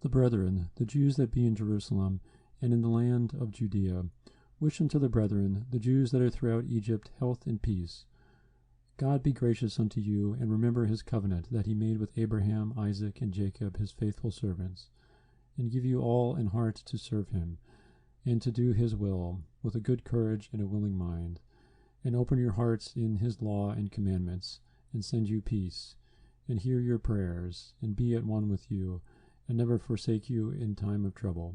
the brethren, the Jews that be in Jerusalem, and in the land of Judea, wish unto the brethren, the Jews that are throughout Egypt, health and peace. God be gracious unto you, and remember his covenant that he made with Abraham, Isaac, and Jacob, his faithful servants, and give you all an heart to serve him, and to do his will, with a good courage and a willing mind, and open your hearts in his law and commandments, and send you peace, and hear your prayers, and be at one with you, and never forsake you in time of trouble.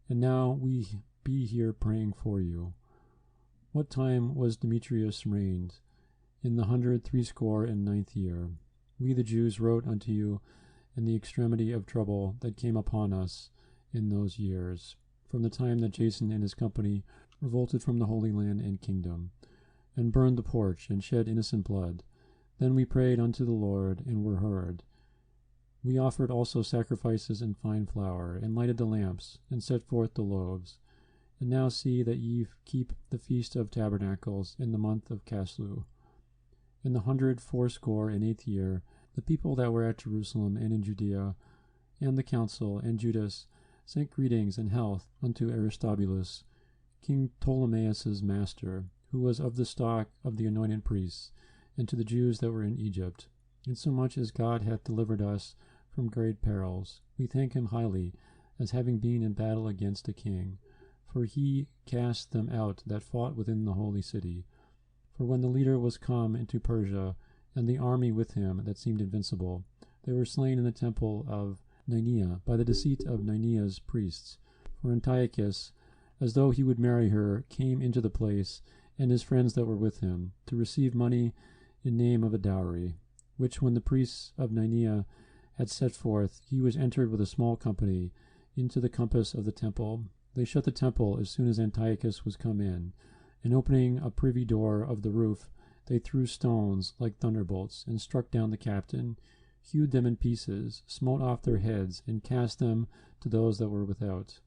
And now we be here praying for you. What time was Demetrius reigned? In the 169th year. We the Jews wrote unto you in the extremity of trouble that came upon us in those years, from the time that Jason and his company revolted from the Holy Land and kingdom, and burned the porch, and shed innocent blood. Then we prayed unto the Lord, and were heard. We offered also sacrifices and fine flour, and lighted the lamps, and set forth the loaves. And now see that ye keep the feast of tabernacles in the month of Caslu. In the 168th year, the people that were at Jerusalem and in Judea, and the council, and Judas, sent greetings and health unto Aristobulus, King Ptolemaeus' master, who was of the stock of the anointed priests, and to the Jews that were in Egypt. Insomuch as God hath delivered us from great perils, we thank him highly, as having been in battle against a king. For he cast them out that fought within the holy city. For when the leader was come into Persia, and the army with him that seemed invincible, they were slain in the temple of Ninea by the deceit of Ninea's priests. For Antiochus, as though he would marry her, came into the place, and his friends that were with him, to receive money in name of a dowry, which when the priests of Ninea had set forth, he was entered with a small company into the compass of the temple. They shut the temple as soon as Antiochus was come in, and opening a privy door of the roof, they threw stones like thunderbolts, and struck down the captain, hewed them in pieces, smote off their heads, and cast them to those that were without.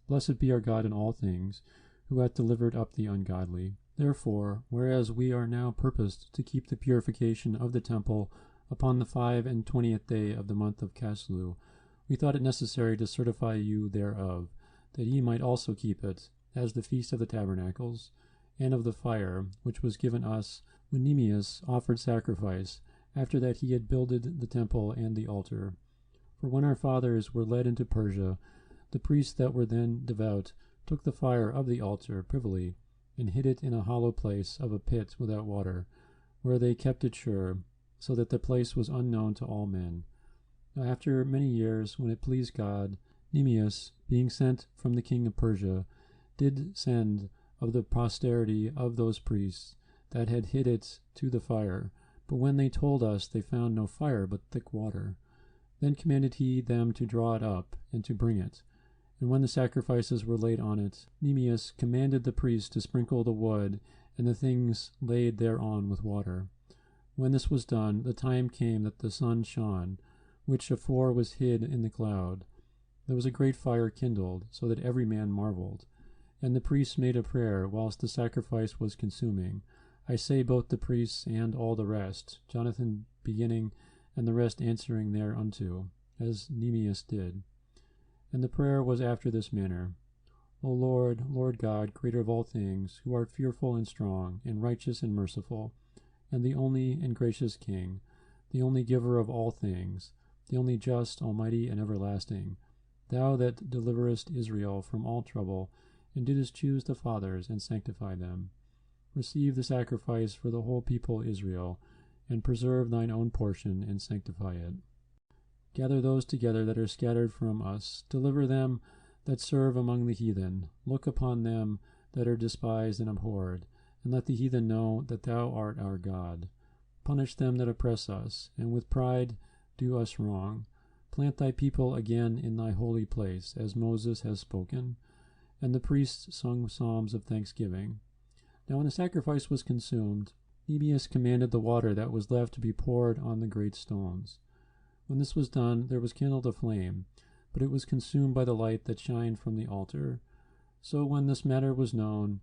Blessed be our God in all things, who hath delivered up the ungodly. Therefore, whereas we are now purposed to keep the purification of the temple upon the 25th day of the month of Caslu, we thought it necessary to certify you thereof, that ye might also keep it, as the feast of the tabernacles, and of the fire, which was given us when Neemias offered sacrifice, after that he had builded the temple and the altar. For when our fathers were led into Persia, the priests that were then devout took the fire of the altar privily, and hid it in a hollow place of a pit without water, where they kept it sure, so that the place was unknown to all men. Now after many years, when it pleased God, Neemias, being sent from the king of Persia, did send of the posterity of those priests that had hid it to the fire. But when they told us, they found no fire but thick water. Then commanded he them to draw it up, and to bring it. And when the sacrifices were laid on it, Neemias commanded the priests to sprinkle the wood and the things laid thereon with water. When this was done, the time came that the sun shone, which afore was hid in the cloud. There was a great fire kindled, so that every man marveled. And the priests made a prayer whilst the sacrifice was consuming. I say both the priests and all the rest, Jonathan beginning, and the rest answering thereunto, as Neemias did. And the prayer was after this manner: O Lord, Lord God, creator of all things, who art fearful and strong, and righteous and merciful, and the only and gracious King, the only giver of all things, the only just, almighty, and everlasting, thou that deliverest Israel from all trouble, and didst choose the fathers and sanctify them. Receive the sacrifice for the whole people Israel, and preserve thine own portion, and sanctify it. Gather those together that are scattered from us, deliver them that serve among the heathen, look upon them that are despised and abhorred, and let the heathen know that thou art our God. Punish them that oppress us, and with pride do us wrong. Plant thy people again in thy holy place, as Moses has spoken. And the priests sung psalms of thanksgiving. Now when the sacrifice was consumed, Neemias commanded the water that was left to be poured on the great stones. When this was done, there was kindled a flame, but it was consumed by the light that shined from the altar. So when this matter was known,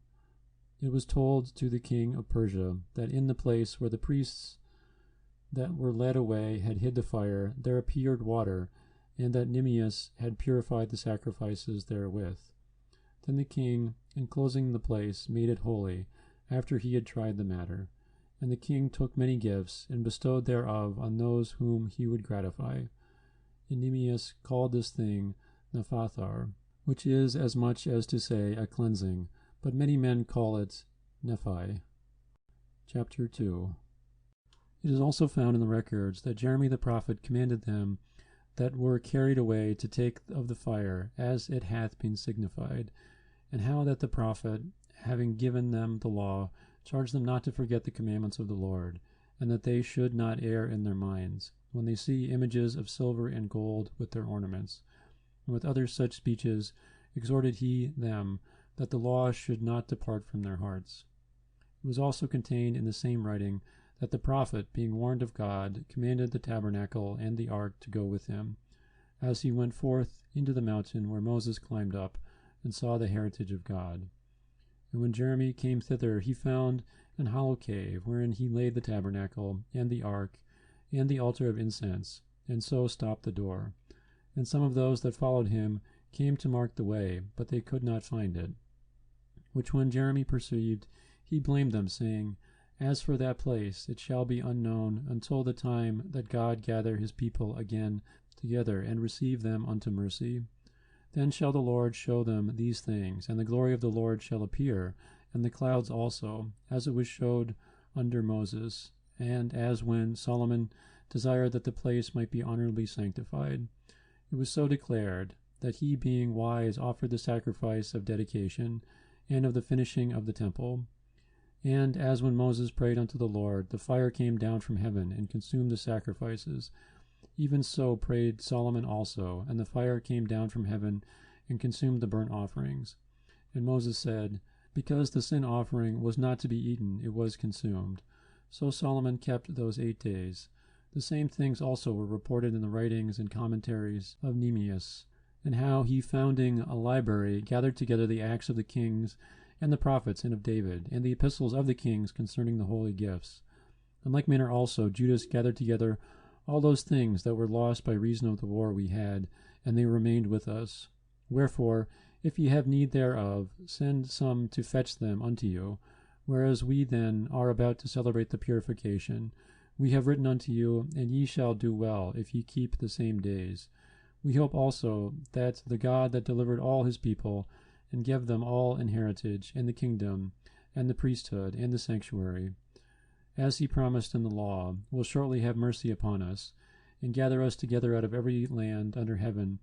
it was told to the king of Persia that in the place where the priests that were led away had hid the fire, there appeared water, and that Nehemias had purified the sacrifices therewith. Then the king, enclosing the place, made it holy, after he had tried the matter. And the king took many gifts, and bestowed thereof on those whom he would gratify. And Nehemias called this thing Nephathar, which is as much as to say a cleansing, but many men call it Nephi. Chapter 2. It is also found in the records that Jeremy the prophet commanded them that were carried away to take of the fire, as it hath been signified, and how that the prophet, having given them the law, charged them not to forget the commandments of the Lord, and that they should not err in their minds, when they see images of silver and gold with their ornaments. And with other such speeches exhorted he them that the law should not depart from their hearts. It was also contained in the same writing that the prophet, being warned of God, commanded the tabernacle and the ark to go with him, as he went forth into the mountain where Moses climbed up, and saw the heritage of God. And when Jeremy came thither, he found an hollow cave, wherein he laid the tabernacle, and the ark, and the altar of incense, and so stopped the door. And some of those that followed him came to mark the way, but they could not find it. Which when Jeremy perceived, he blamed them, saying, As for that place, it shall be unknown until the time that God gather his people again together, and receive them unto mercy. Then shall the Lord show them these things, and the glory of the Lord shall appear, and the clouds also, as it was showed under Moses, and as when Solomon desired that the place might be honorably sanctified. It was so declared, that he being wise offered the sacrifice of dedication, and of the finishing of the temple. And as when Moses prayed unto the Lord, the fire came down from heaven, and consumed the sacrifices, even so prayed Solomon also, and the fire came down from heaven, and consumed the burnt offerings. And Moses said, Because the sin offering was not to be eaten, it was consumed. So Solomon kept those 8 days. The same things also were reported in the writings and commentaries of Nehemias, and how he, founding a library, gathered together the acts of the kings and the prophets and of David, and the epistles of the kings concerning the holy gifts. In like manner also Judas gathered together all those things that were lost by reason of the war we had, and they remained with us. Wherefore, if ye have need thereof, send some to fetch them unto you. Whereas we then are about to celebrate the purification, we have written unto you, and ye shall do well, if ye keep the same days. We hope also that the God that delivered all his people, and gave them all an heritage, and the kingdom, and the priesthood, and the sanctuary, as he promised in the law, will shortly have mercy upon us, and gather us together out of every land under heaven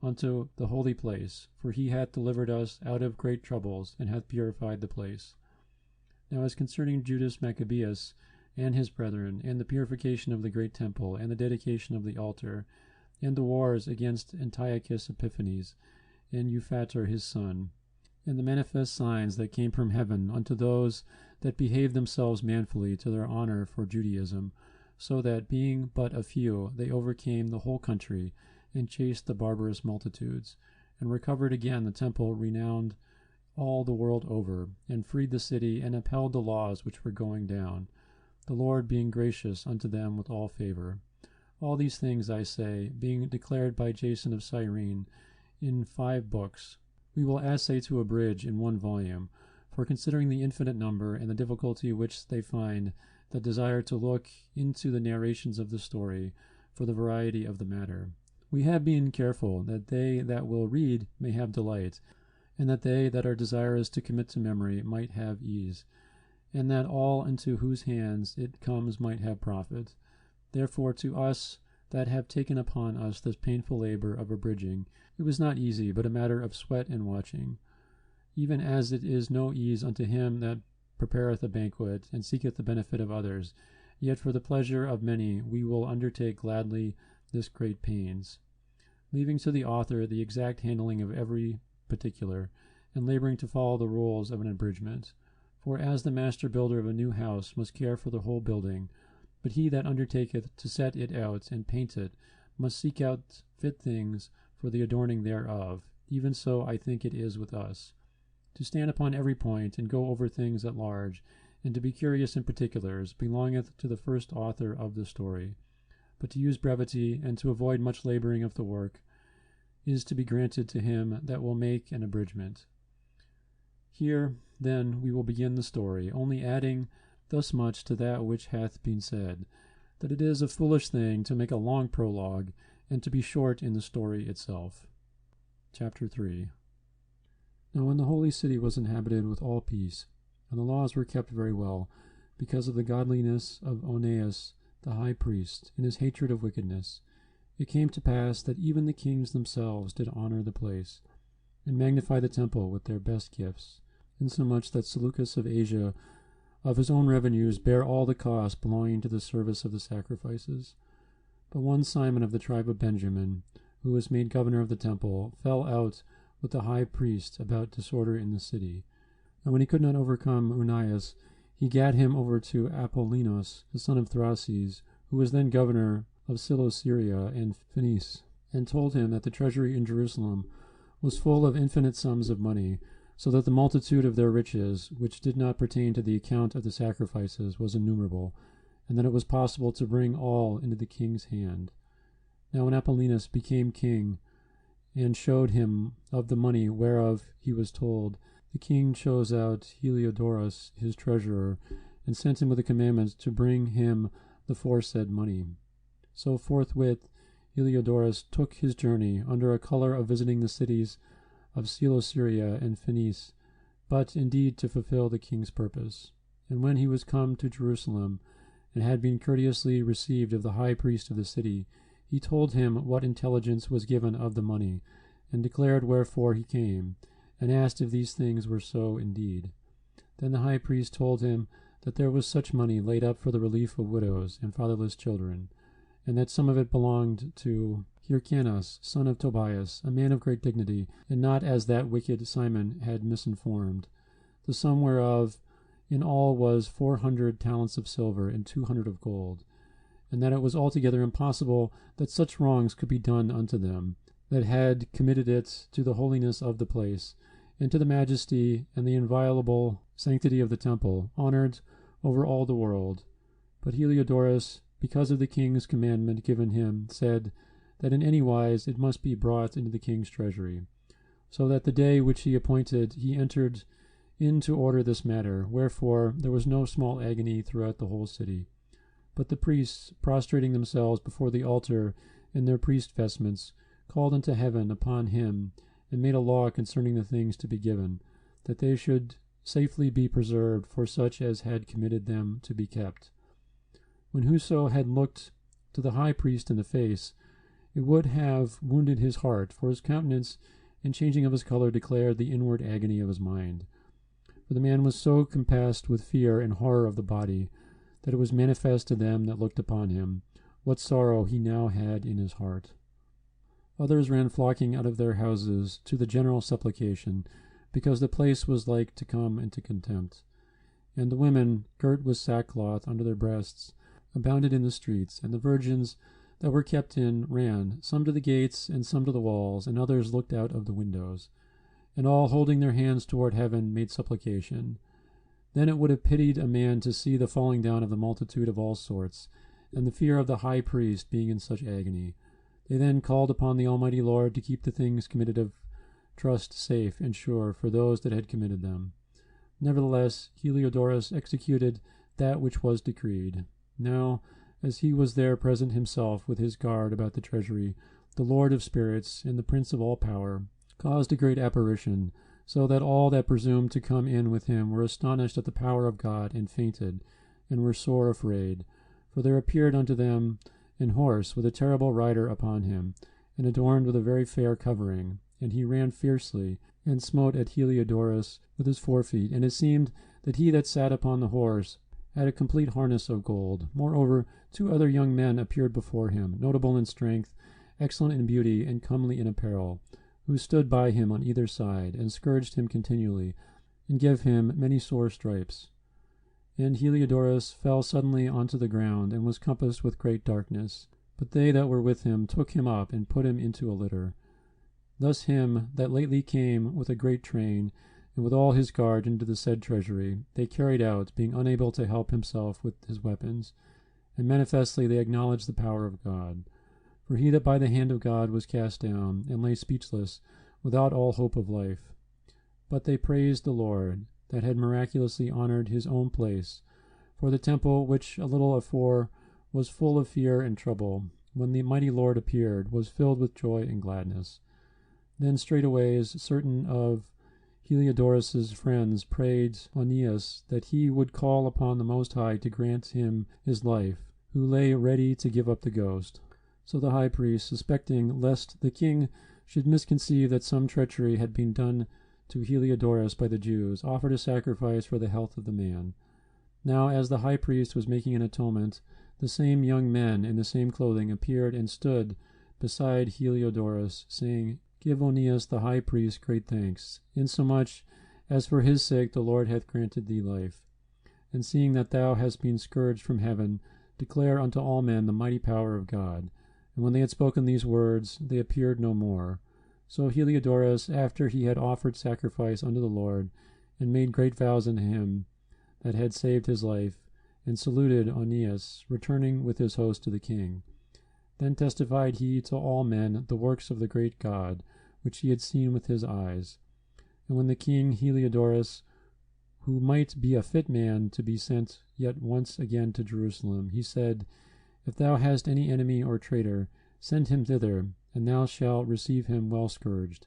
unto the holy place, for he hath delivered us out of great troubles, and hath purified the place. Now as concerning Judas Maccabeus and his brethren, and the purification of the great temple, and the dedication of the altar, and the wars against Antiochus Epiphanes, and Eupator his son, and the manifest signs that came from heaven unto those that behaved themselves manfully to their honor for Judaism, so that, being but a few, they overcame the whole country, and chased the barbarous multitudes, and recovered again the temple renowned all the world over, and freed the city, and upheld the laws which were going down, the Lord being gracious unto them with all favor. All these things, I say, being declared by Jason of Cyrene in 5 books, we will essay to abridge in 1 volume, for considering the infinite number and the difficulty which they find that desire to look into the narrations of the story for the variety of the matter. We have been careful that they that will read may have delight, and that they that are desirous to commit to memory might have ease, and that all into whose hands it comes might have profit. Therefore to us that have taken upon us this painful labor of abridging, it was not easy, but a matter of sweat and watching, even as it is no ease unto him that prepareth a banquet, and seeketh the benefit of others. Yet for the pleasure of many we will undertake gladly this great pains, leaving to the author the exact handling of every particular, and laboring to follow the rules of an abridgment. For as the master builder of a new house must care for the whole building, but he that undertaketh to set it out and paint it must seek out fit things for the adorning thereof, even so I think it is with us. To stand upon every point, and go over things at large, and to be curious in particulars, belongeth to the first author of the story. but to use brevity and to avoid much laboring of the work, is to be granted to him that will make an abridgment. Here, then, we will begin the story, only adding thus much to that which hath been said, that it is a foolish thing to make a long prologue, and to be short in the story itself. Chapter 3. Now when the holy city was inhabited with all peace, and the laws were kept very well, because of the godliness of Onias the high priest, and his hatred of wickedness, it came to pass that even the kings themselves did honor the place, and magnify the temple with their best gifts, insomuch that Seleucus of Asia of his own revenues bare all the cost belonging to the service of the sacrifices. But one Simon of the tribe of Benjamin, who was made governor of the temple, fell out with the high priest about disorder in the city. And when he could not overcome Onias, he gat him over to Apollonius, the son of Thraces, who was then governor of Cilicia and Phenice, and told him that the treasury in Jerusalem was full of infinite sums of money, so that the multitude of their riches, which did not pertain to the account of the sacrifices, was innumerable, and that it was possible to bring all into the king's hand. Now when Apollonius became king, and showed him of the money whereof he was told, the king chose out Heliodorus his treasurer, and sent him with a commandment to bring him the foresaid money. So forthwith Heliodorus took his journey, under a colour of visiting the cities of Cilicia and Phenice, but indeed to fulfill the king's purpose. And when he was come to Jerusalem, and had been courteously received of the high priest of the city, he told him what intelligence was given of the money, and declared wherefore he came, and asked if these things were so indeed. Then the high priest told him that there was such money laid up for the relief of widows and fatherless children, and that some of it belonged to Hyrcanus, son of Tobias, a man of great dignity, and not as that wicked Simon had misinformed, the sum whereof in all was 400 talents of silver and 200 of gold, and that it was altogether impossible that such wrongs could be done unto them, that had committed it to the holiness of the place, and to the majesty and the inviolable sanctity of the temple, honored over all the world. But Heliodorus, because of the king's commandment given him, said that in any wise it must be brought into the king's treasury. So that the day which he appointed he entered in to order this matter, wherefore there was no small agony throughout the whole city. But the priests, prostrating themselves before the altar in their priest vestments, called unto heaven upon him, and made a law concerning the things to be given, that they should safely be preserved for such as had committed them to be kept. When whoso had looked to the high priest in the face, it would have wounded his heart, for his countenance and changing of his colour declared the inward agony of his mind. For the man was so compassed with fear and horror of the body, that it was manifest to them that looked upon him what sorrow he now had in his heart. Others ran flocking out of their houses to the general supplication, because the place was like to come into contempt. And the women, girt with sackcloth under their breasts, abounded in the streets, and the virgins that were kept in ran, some to the gates, and some to the walls, and others looked out of the windows. And all, holding their hands toward heaven, made supplication. Then it would have pitied a man to see the falling down of the multitude of all sorts, and the fear of the high priest being in such agony. They then called upon the Almighty Lord to keep the things committed of trust safe and sure for those that had committed them. Nevertheless, Heliodorus executed that which was decreed. Now, as he was there present himself with his guard about the treasury, the Lord of spirits and the Prince of all power caused a great apparition, so that all that presumed to come in with him were astonished at the power of God, and fainted, and were sore afraid. For there appeared unto them an horse with a terrible rider upon him, and adorned with a very fair covering. And he ran fiercely, and smote at Heliodorus with his forefeet, and it seemed that he that sat upon the horse had a complete harness of gold. Moreover, 2 other young men appeared before him, notable in strength, excellent in beauty, and comely in apparel, who stood by him on either side, and scourged him continually, and gave him many sore stripes. And Heliodorus fell suddenly onto the ground, and was compassed with great darkness. But they that were with him took him up, and put him into a litter. Thus him that lately came with a great train, and with all his guard into the said treasury, they carried out, being unable to help himself with his weapons. and manifestly they acknowledged the power of God. For he that by the hand of God was cast down, and lay speechless, without all hope of life. But they praised the Lord, that had miraculously honored his own place. For the temple, which a little afore was full of fear and trouble, when the mighty Lord appeared, was filled with joy and gladness. Then straightways certain of Heliodorus' friends prayed Onias that he would call upon the Most High to grant him his life, who lay ready to give up the ghost. So the high priest, suspecting lest the king should misconceive that some treachery had been done to Heliodorus by the Jews, offered a sacrifice for the health of the man. Now as the high priest was making an atonement, the same young men in the same clothing appeared and stood beside Heliodorus, saying, Give Onias the high priest great thanks, insomuch as for his sake the Lord hath granted thee life. And seeing that thou hast been scourged from heaven, declare unto all men the mighty power of God. And when they had spoken these words, they appeared no more. So Heliodorus, after he had offered sacrifice unto the Lord, and made great vows unto him that had saved his life, and saluted Onias, returning with his host to the king. Then testified he to all men the works of the great God, which he had seen with his eyes. And when the king Heliodorus, who might be a fit man to be sent yet once again to Jerusalem, he said, If thou hast any enemy or traitor, send him thither, and thou shalt receive him well scourged.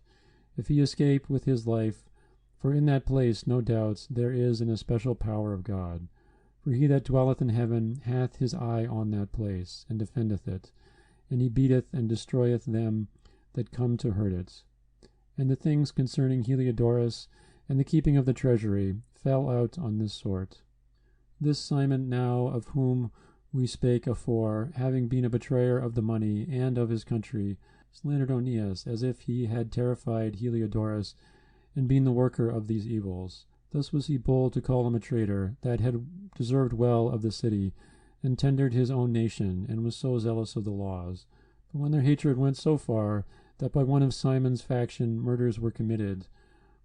If he escape with his life, for in that place, no doubt, there is an especial power of God. For he that dwelleth in heaven hath his eye on that place, and defendeth it, and he beateth and destroyeth them that come to hurt it. And the things concerning Heliodorus, and the keeping of the treasury, fell out on this sort. This Simon now, of whom we spake afore, having been a betrayer of the money and of his country, slandered Onias, as if he had terrified Heliodorus, and been the worker of these evils. Thus was he bold to call him a traitor, that had deserved well of the city, and tendered his own nation, and was so zealous of the laws. But when their hatred went so far, that by one of Simon's faction murders were committed,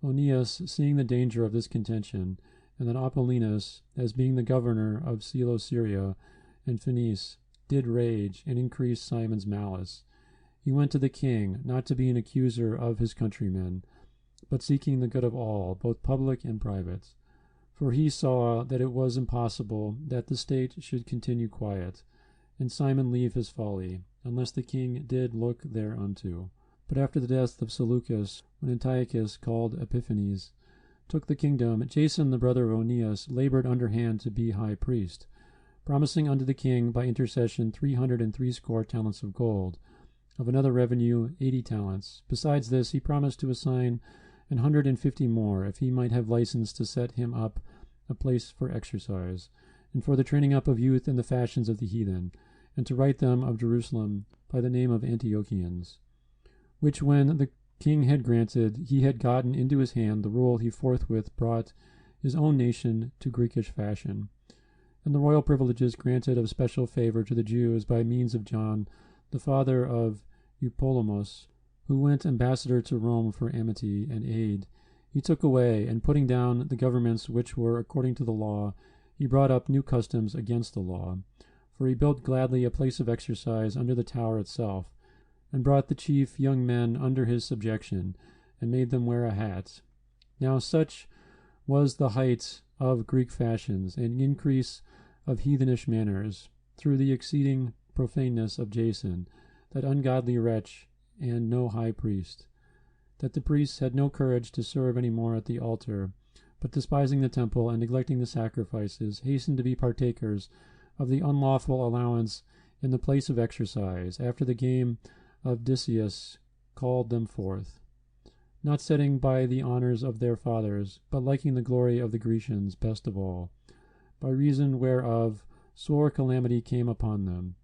Onias, seeing the danger of this contention, and that Apollonius, as being the governor of Seleucia and Phenice, did rage and increase Simon's malice, he went to the king, not to be an accuser of his countrymen, but seeking the good of all, both public and private. For he saw that it was impossible that the state should continue quiet, and Simon leave his folly, unless the king did look thereunto. But after the death of Seleucus, when Antiochus, called Epiphanes, took the kingdom, Jason, the brother of Onias, labored underhand to be high priest, promising unto the king by intercession 360 talents of gold, of another revenue 80 talents. Besides this, he promised to assign 150 more, if he might have license to set him up a place for exercise, and for the training up of youth in the fashions of the heathen, and to write them of Jerusalem by the name of Antiochians. Which when the king had granted, he had gotten into his hand the rule, he forthwith brought his own nation to Greekish fashion, and the royal privileges granted of special favor to the Jews by means of John, the father of Eupolemus, who went ambassador to Rome for amity and aid, he took away, and putting down the governments which were according to the law, he brought up new customs against the law. For he built gladly a place of exercise under the tower itself, and brought the chief young men under his subjection, and made them wear a hat. Now such was the height of Greek fashions, and increase of heathenish manners, through the exceeding profaneness of Jason, that ungodly wretch, and no high priest, that the priests had no courage to serve any more at the altar, but despising the temple and neglecting the sacrifices, hastened to be partakers of the unlawful allowance in the place of exercise, after the game of Decius called them forth, not setting by the honors of their fathers, but liking the glory of the Grecians best of all, by reason whereof sore calamity came upon them,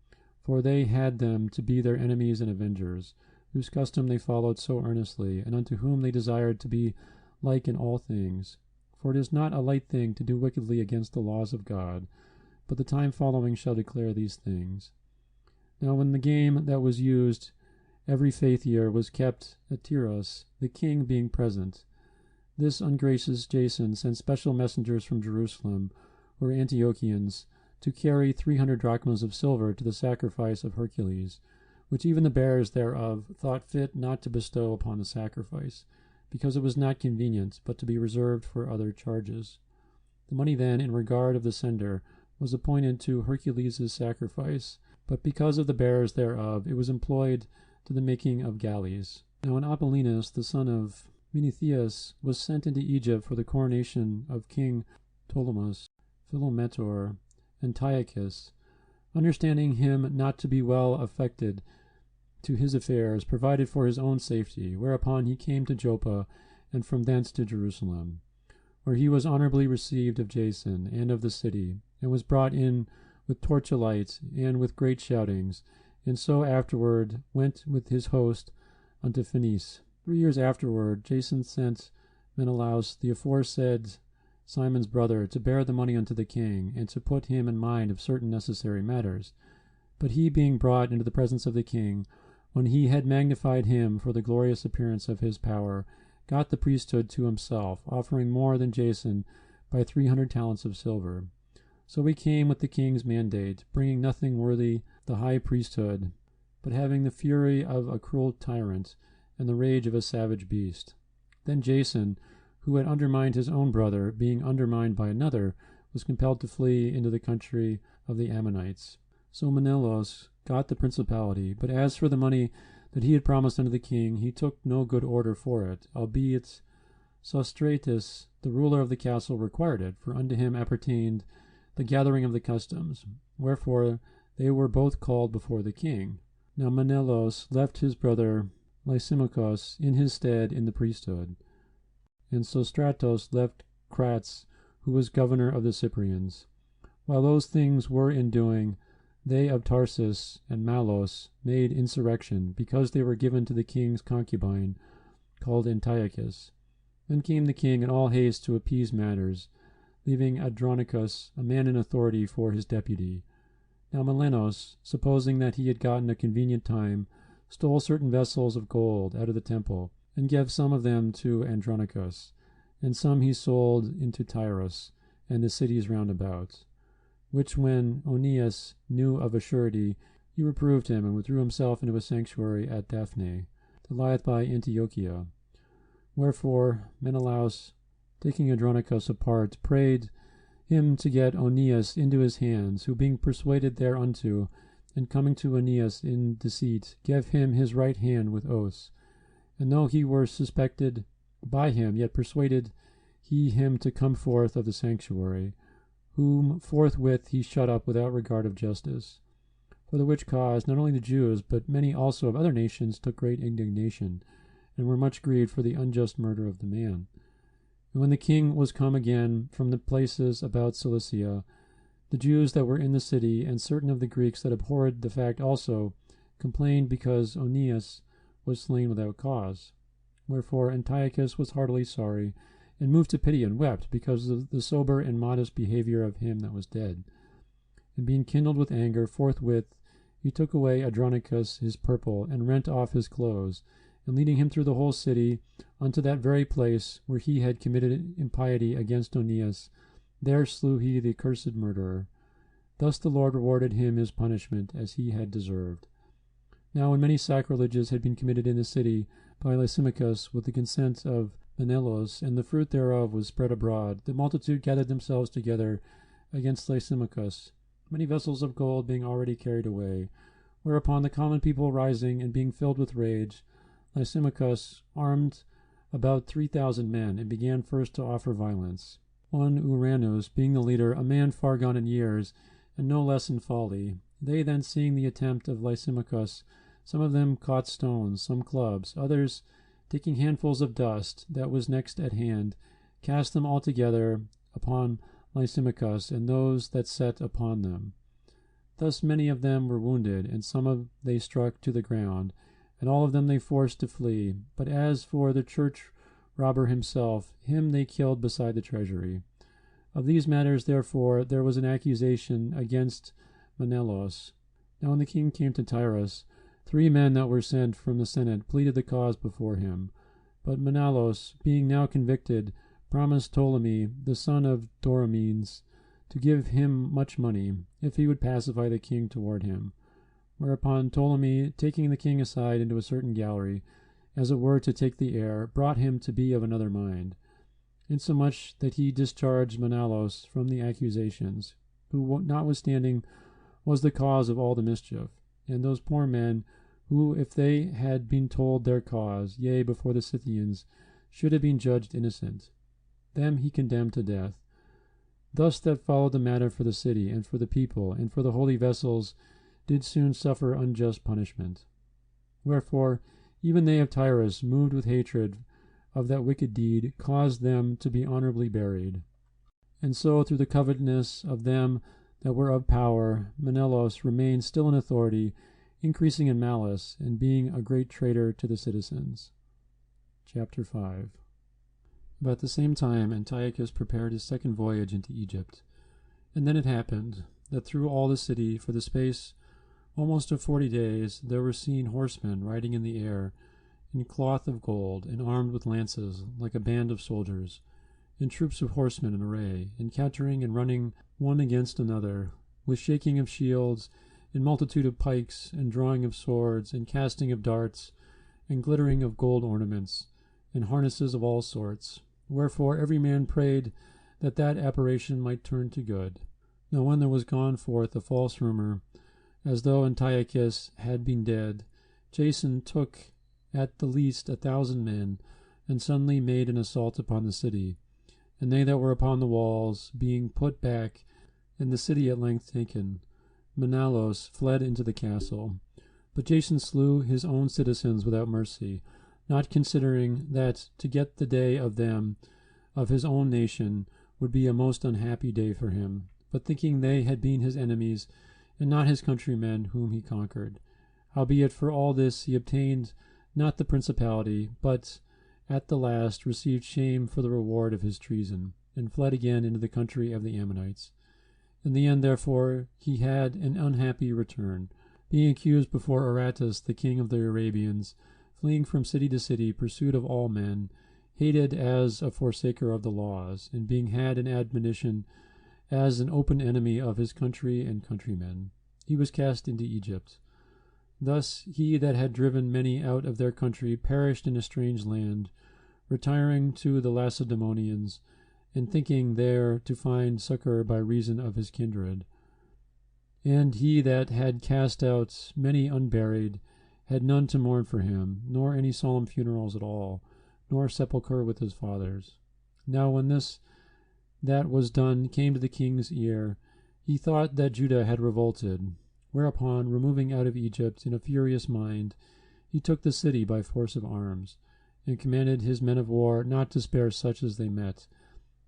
for they had them to be their enemies and avengers, whose custom they followed so earnestly, and unto whom they desired to be like in all things. For it is not a light thing to do wickedly against the laws of God, but the time following shall declare these things. Now when the game that was used every faith year was kept at Tyros, the king being present, this ungracious Jason sent special messengers from Jerusalem, who were Antiochians, to carry 300 drachmas of silver to the sacrifice of Hercules, which even the bearers thereof thought fit not to bestow upon the sacrifice, because it was not convenient, but to be reserved for other charges. The money then, in regard of the sender, was appointed to Hercules' sacrifice, but because of the bearers thereof, it was employed to the making of galleys. Now when Apollonius, the son of Menethius, was sent into Egypt for the coronation of King Ptolemus, Philometor, Antiochus, understanding him not to be well affected to his affairs, provided for his own safety, whereupon he came to Joppa, and from thence to Jerusalem, where he was honorably received of Jason and of the city, and was brought in with torchlight and with great shoutings, and so afterward went with his host unto Phenice. 3 years afterward Jason sent Menelaus, the aforesaid Simon's brother, to bear the money unto the king, and to put him in mind of certain necessary matters. But he, being brought into the presence of the king, when he had magnified him for the glorious appearance of his power, got the priesthood to himself, offering more than Jason by 300 talents of silver. So he came with the king's mandate, bringing nothing worthy the high priesthood, but having the fury of a cruel tyrant and the rage of a savage beast. Then Jason, who had undermined his own brother, being undermined by another, was compelled to flee into the country of the Ammonites. So Menelaus got the principality, but as for the money that he had promised unto the king, he took no good order for it, albeit Sostratus, the ruler of the castle, required it, for unto him appertained the gathering of the customs, wherefore they were both called before the king. Now Menelaus left his brother Lysimachus in his stead in the priesthood, and Sostratus left Cratz, who was governor of the Cyprians. While those things were in doing, they of Tarsus and Malos made insurrection, because they were given to the king's concubine, called Antiochus. Then came the king in all haste to appease matters, leaving Andronicus, a man in authority, for his deputy. Now Menelaus, supposing that he had gotten a convenient time, stole certain vessels of gold out of the temple, and gave some of them to Andronicus, and some he sold into Tyrus and the cities round about. Which when Onias knew of a surety, he reproved him, and withdrew himself into a sanctuary at Daphne, that lieth by Antiochia. Wherefore Menelaus, taking Andronicus apart, prayed him to get Onias into his hands, who being persuaded thereunto, and coming to Onias in deceit, gave him his right hand with oaths. And though he were suspected by him, yet persuaded he him to come forth of the sanctuary, whom forthwith he shut up without regard of justice. For the which cause not only the Jews, but many also of other nations took great indignation, and were much grieved for the unjust murder of the man. And when the king was come again from the places about Cilicia, the Jews that were in the city, and certain of the Greeks that abhorred the fact also, complained because Onias was slain without cause. Wherefore Antiochus was heartily sorry, and moved to pity, and wept, because of the sober and modest behavior of him that was dead. And being kindled with anger, forthwith he took away Andronicus his purple, and rent off his clothes, and leading him through the whole city unto that very place where he had committed impiety against Onias, there slew he the accursed murderer. Thus the Lord rewarded him his punishment, as he had deserved. Now when many sacrileges had been committed in the city by Lysimachus with the consent of Menelaus, and the fruit thereof was spread abroad, the multitude gathered themselves together against Lysimachus, many vessels of gold being already carried away. Whereupon the common people rising, and being filled with rage, Lysimachus armed about 3,000 men, and began first to offer violence. One Uranus being the leader, a man far gone in years, and no less in folly. They then, seeing the attempt of Lysimachus, some of them caught stones, some clubs, others, taking handfuls of dust that was next at hand, cast them all together upon Lysimachus and those that sat upon them. Thus many of them were wounded, and some of they struck to the ground, and all of them they forced to flee. But as for the church robber himself, him they killed beside the treasury. Of these matters, therefore, there was an accusation against Menelaus. Now when the king came to Tyrus, 3 men that were sent from the Senate pleaded the cause before him. But Menelaus, being now convicted, promised Ptolemy, the son of Dorymenes, to give him much money, if he would pacify the king toward him. Whereupon Ptolemy, taking the king aside into a certain gallery, as it were to take the air, brought him to be of another mind, insomuch that he discharged Menelaus from the accusations, who notwithstanding was the cause of all the mischief, and those poor men, who, if they had been told their cause, yea, before the Scythians, should have been judged innocent. Them he condemned to death. Thus that followed the matter for the city, and for the people, and for the holy vessels, did soon suffer unjust punishment. Wherefore, even they of Tyrus, moved with hatred of that wicked deed, caused them to be honorably buried. And so, through the covetousness of them that were of power, Menelaus remained still in authority, increasing in malice, and being a great traitor to the citizens. Chapter 5. About the same time Antiochus prepared his second voyage into Egypt. And then it happened, that through all the city, for the space almost of 40 days, there were seen horsemen riding in the air, in cloth of gold, and armed with lances, like a band of soldiers, and troops of horsemen in array, encountering and running one against another, with shaking of shields, and multitude of pikes, and drawing of swords, and casting of darts, and glittering of gold ornaments, and harnesses of all sorts. Wherefore every man prayed that that apparition might turn to good. Now when there was gone forth a false rumor, as though Antiochus had been dead, Jason took at the least 1,000 men, and suddenly made an assault upon the city. And they that were upon the walls, being put back, and the city at length taken, Menelaus fled into the castle. But Jason slew his own citizens without mercy, not considering that to get the day of them of his own nation would be a most unhappy day for him, but thinking they had been his enemies, and not his countrymen whom he conquered. Howbeit for all this he obtained not the principality, but at the last received shame for the reward of his treason, and fled again into the country of the Ammonites. In the end, therefore, he had an unhappy return, being accused before Aratus, the king of the Arabians, fleeing from city to city, pursued of all men, hated as a forsaker of the laws, and being had in admonition as an open enemy of his country and countrymen. He was cast into Egypt. Thus he that had driven many out of their country perished in a strange land, retiring to the Lacedaemonians, and thinking there to find succor by reason of his kindred. And he that had cast out many unburied had none to mourn for him, nor any solemn funerals at all, nor sepulchre with his fathers. Now when this that was done came to the king's ear, he thought that Judah had revolted. Whereupon, removing out of Egypt in a furious mind, he took the city by force of arms, and commanded his men of war not to spare such as they met,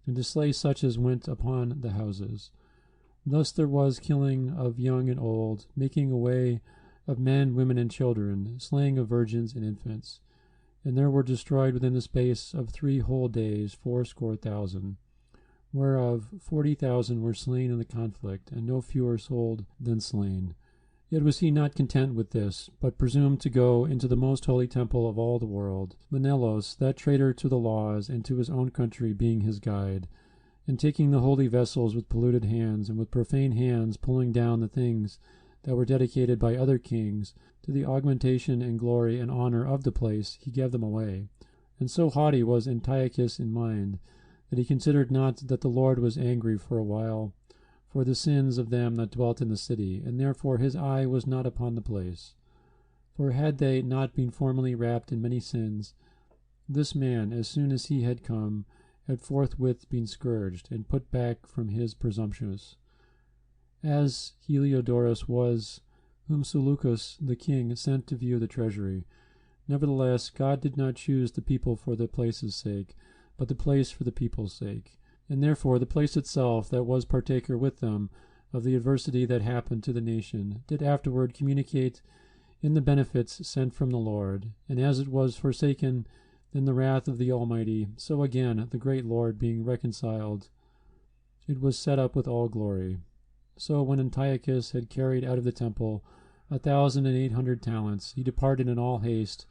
and to slay such as went upon the houses. Thus there was killing of young and old, making away of men, women, and children, slaying of virgins and infants. And there were destroyed within the space of 3 whole days 80,000, whereof 40,000 were slain in the conflict, and no fewer sold than slain. Yet was he not content with this, but presumed to go into the most holy temple of all the world, Menelaus, that traitor to the laws and to his own country, being his guide, and taking the holy vessels with polluted hands, and with profane hands pulling down the things that were dedicated by other kings, to the augmentation and glory and honor of the place, he gave them away. And so haughty was Antiochus in mind, that he considered not that the Lord was angry for a while for the sins of them that dwelt in the city, and therefore his eye was not upon the place. For had they not been formerly wrapped in many sins, this man, as soon as he had come, had forthwith been scourged, and put back from his presumptuous, as Heliodorus was, whom Seleucus the king sent to view the treasury. Nevertheless, God did not choose the people for the place's sake, but the place for the people's sake. And therefore the place itself, that was partaker with them of the adversity that happened to the nation, did afterward communicate in the benefits sent from the Lord. And as it was forsaken in the wrath of the Almighty, so again the great Lord being reconciled, it was set up with all glory. So when Antiochus had carried out of the temple 1,800 talents, he departed in all haste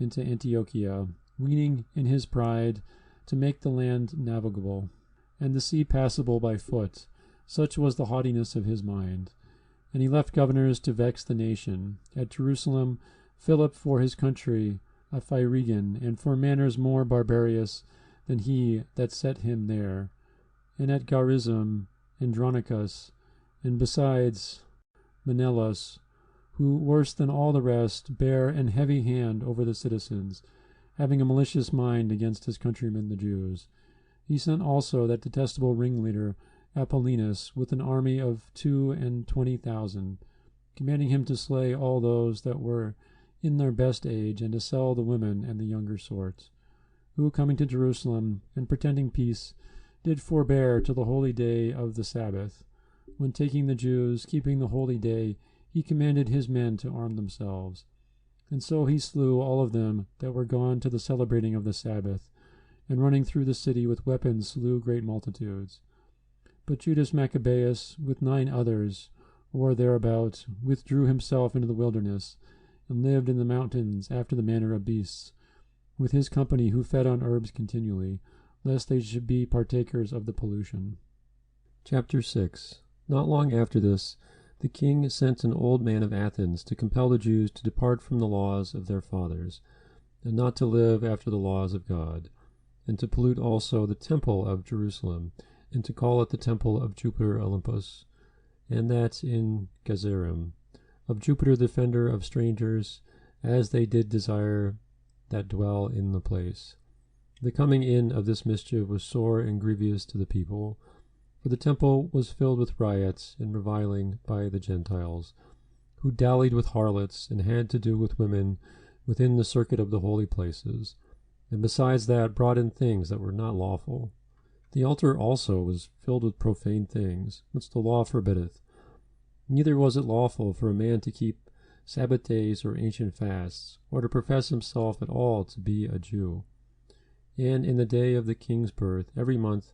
into Antiochia, weening in his pride to make the land navigable, and the sea passable by foot, Such was the haughtiness of his mind. And he left governors to vex the nation. At Jerusalem, Philip for his country, a Phrygian, and for manners more barbarous than he that set him there. And at Garizim, Andronicus, and besides Menelaus, who, worse than all the rest, bare an heavy hand over the citizens, having a malicious mind against his countrymen the Jews. He sent also that detestable ringleader Apollonius with an army of 22,000, commanding him to slay all those that were in their best age, and to sell the women and the younger sorts, who, coming to Jerusalem, and pretending peace, did forbear till the holy day of the Sabbath, when taking the Jews, keeping the holy day, he commanded his men to arm themselves. And so he slew all of them that were gone to the celebrating of the Sabbath, and running through the city with weapons slew great multitudes. But Judas Maccabeus, with 9 others, or thereabout, withdrew himself into the wilderness, and lived in the mountains after the manner of beasts, with his company who fed on herbs continually, lest they should be partakers of the pollution. Chapter 6. Not long after this, the king sent an old man of Athens to compel the Jews to depart from the laws of their fathers, and not to live after the laws of God, and to pollute also the temple of Jerusalem, and to call it the temple of Jupiter Olympus, and that in Gazerim, of Jupiter the defender of strangers, as they did desire that dwell in the place. The coming in of this mischief was sore and grievous to the people, for the temple was filled with riots and reviling by the Gentiles, who dallied with harlots and had to do with women within the circuit of the holy places, and besides that brought in things that were not lawful. The altar also was filled with profane things, which the law forbiddeth. Neither was it lawful for a man to keep Sabbath days or ancient fasts, or to profess himself at all to be a Jew. And in the day of the king's birth, every month,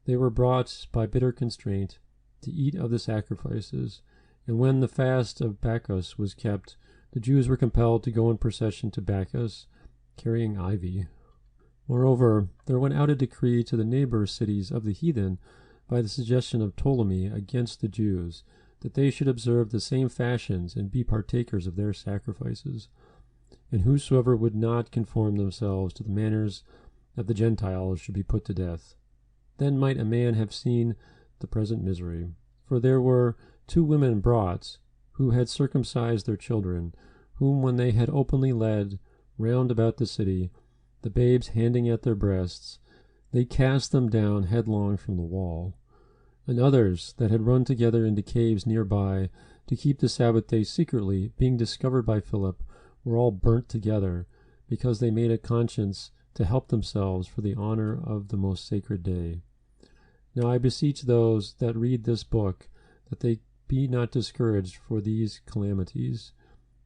they were brought by bitter constraint to eat of the sacrifices, and when the fast of Bacchus was kept, the Jews were compelled to go in procession to Bacchus, carrying ivy. Moreover, there went out a decree to the neighbor cities of the heathen by the suggestion of Ptolemy against the Jews, that they should observe the same fashions and be partakers of their sacrifices. And whosoever would not conform themselves to the manners of the Gentiles should be put to death. Then might a man have seen the present misery. For there were 2 women brought, who had circumcised their children, whom when they had openly led round about the city, the babes handing at their breasts, they cast them down headlong from the wall. And others that had run together into caves near by, to keep the Sabbath day secretly, being discovered by Philip, were all burnt together, because they made a conscience to help themselves for the honor of the most sacred day. Now I beseech those that read this book, that they be not discouraged for these calamities,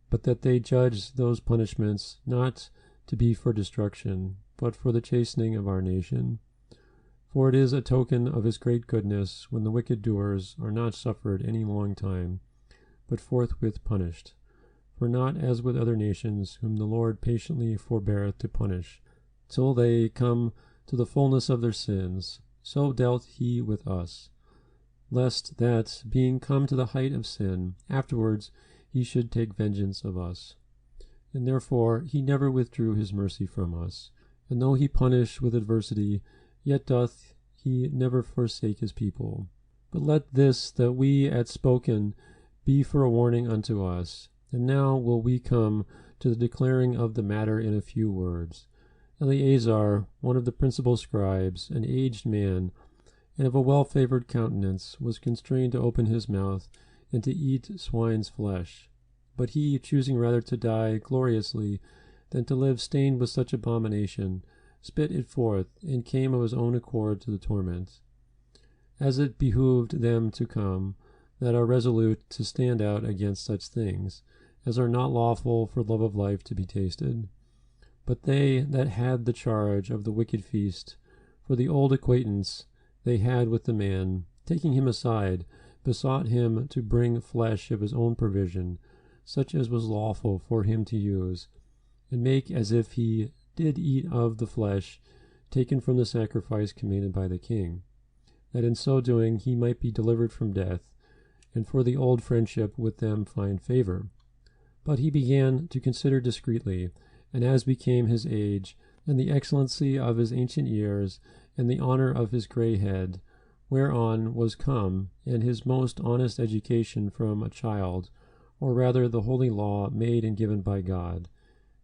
but that they judge those punishments not to be for destruction, but for the chastening of our nation. For it is a token of his great goodness when the wicked doers are not suffered any long time, but forthwith punished. For not as with other nations, whom the Lord patiently forbeareth to punish, till they come to the fullness of their sins, so dealt he with us, lest that, being come to the height of sin, afterwards he should take vengeance of us. And therefore he never withdrew his mercy from us, and though he punish with adversity, yet doth he never forsake his people. But let this that we had spoken be for a warning unto us. And now will we come to the declaring of the matter in a few words. Eleazar, one of the principal scribes, an aged man, and of a well-favored countenance, was constrained to open his mouth and to eat swine's flesh. But he, choosing rather to die gloriously than to live stained with such abomination, spit it forth, and came of his own accord to the torment. As it behooved them to come, that are resolute to stand out against such things, as are not lawful for love of life to be tasted. But they that had the charge of the wicked feast, for the old acquaintance they had with the man, taking him aside, besought him to bring flesh of his own provision, such as was lawful for him to use, and make as if he did eat of the flesh taken from the sacrifice commanded by the king. that in so doing he might be delivered from death, and for the old friendship with them find favor. But he began to consider discreetly, and as became his age, and the excellency of his ancient years, and the honor of his grey head, whereon was come, and his most honest education from a child, or rather the holy law made and given by God.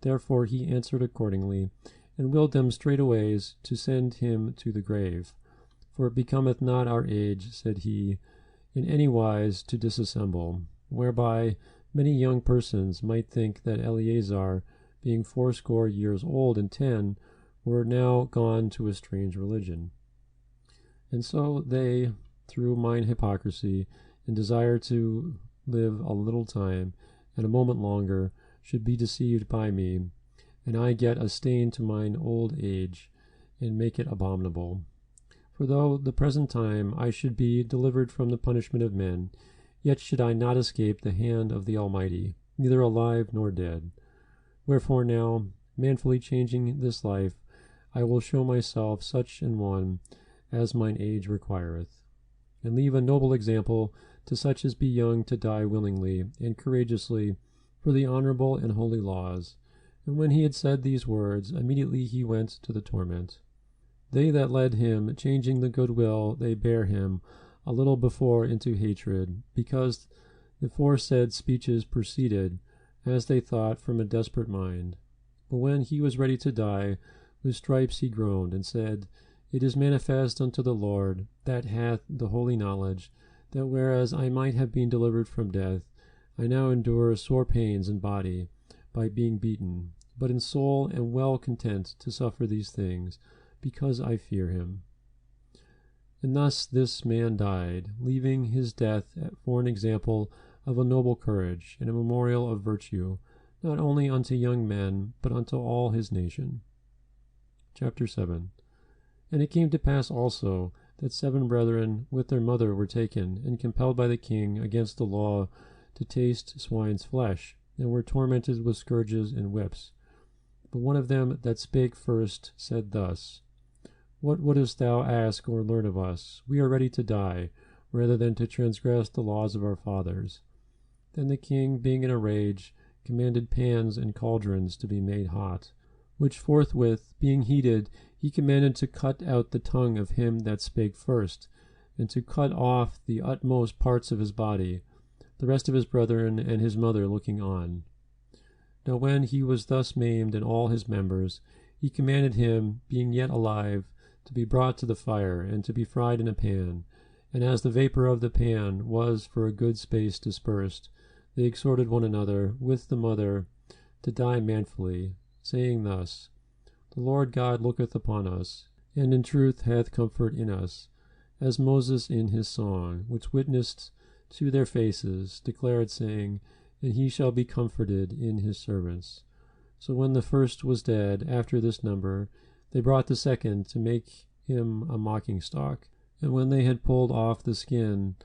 Therefore he answered accordingly, and willed them straightways to send him to the grave. For it becometh not our age, said he, in any wise to disassemble, whereby many young persons might think that Eleazar, being 80 years old and 10, were now gone to a strange religion. And so they, through mine hypocrisy, and desire to live a little time, and a moment longer, should be deceived by me, and I get a stain to mine old age, and make it abominable. For though the present time I should be delivered from the punishment of men, yet should I not escape the hand of the Almighty, neither alive nor dead. Wherefore now, manfully changing this life, I will show myself such an one as mine age requireth, and leave a noble example to such as be young to die willingly and courageously for the honorable and holy laws. And when he had said these words, immediately he went to the torment. They that led him, changing the goodwill they bare him, a little before into hatred, because the foresaid speeches proceeded, as they thought, from a desperate mind. But when he was ready to die, with stripes he groaned, and said, It is manifest unto the Lord, that hath the holy knowledge, that whereas I might have been delivered from death, I now endure sore pains in body, by being beaten, but in soul am well content to suffer these things, because I fear him. And thus this man died, leaving his death for an example of a noble courage, and a memorial of virtue, not only unto young men, but unto all his nation. Chapter 7. And it came to pass also, that 7 brethren with their mother were taken, and compelled by the king against the law to taste swine's flesh, and were tormented with scourges and whips. But one of them that spake first said thus, What wouldest thou ask or learn of us? We are ready to die, rather than to transgress the laws of our fathers. Then the king, being in a rage, commanded pans and cauldrons to be made hot, which forthwith, being heated, he commanded to cut out the tongue of him that spake first, and to cut off the utmost parts of his body, the rest of his brethren and his mother looking on. Now when he was thus maimed in all his members, he commanded him, being yet alive, to be brought to the fire, and to be fried in a pan. And as the vapor of the pan was for a good space dispersed, they exhorted one another with the mother to die manfully, saying thus, The Lord God looketh upon us, and in truth hath comfort in us, as Moses in his song, which witnessed to their faces, declared, saying, And he shall be comforted in his servants. So when the first was dead, after this number, they brought the second to make him a mocking stock. And when they had pulled off the skin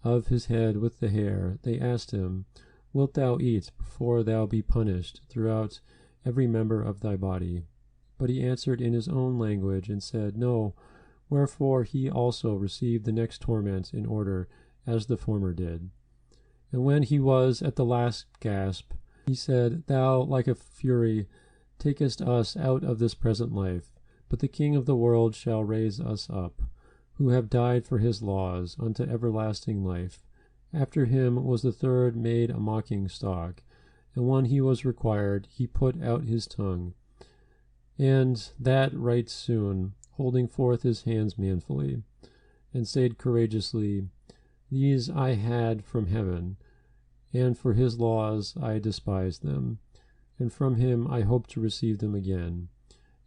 of his head with the hair, they asked him, Wilt thou eat before thou be punished throughout every member of thy body? But he answered in his own language, and said, No. Wherefore he also received the next torment in order, as the former did. And when he was at the last gasp, he said, Thou, like a fury, takest us out of this present life, but the King of the world shall raise us up, who have died for his laws, unto everlasting life. After him was the third made a mocking stock, and when he was required, he put out his tongue, and that right soon, holding forth his hands manfully, and said courageously, These I had from heaven, and for his laws I despised them, and from him I hope to receive them again,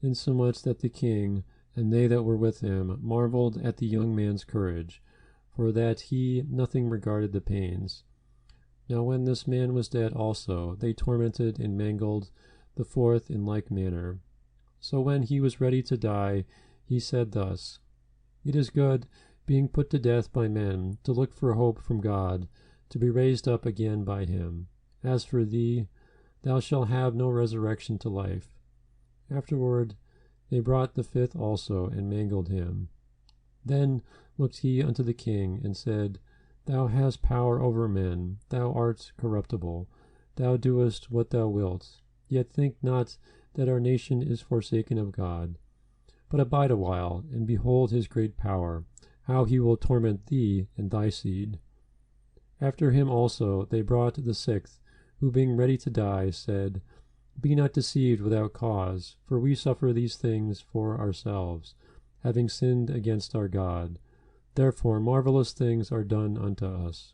insomuch that the king, and they that were with him, marveled at the young man's courage, for that he nothing regarded the pains. Now when this man was dead also, they tormented and mangled the fourth in like manner. So when he was ready to die, he said thus, It is good, being put to death by men, to look for hope from God, to be raised up again by him. As for thee, thou shalt have no resurrection to life. Afterward they brought the fifth also, and mangled him. Then looked he unto the king, and said, Thou hast power over men, thou art corruptible, thou doest what thou wilt, yet think not that our nation is forsaken of God. But abide a while, and behold his great power, how he will torment thee and thy seed. After him also they brought the sixth, who being ready to die, said, Be not deceived without cause, for we suffer these things for ourselves, having sinned against our God. Therefore marvelous things are done unto us.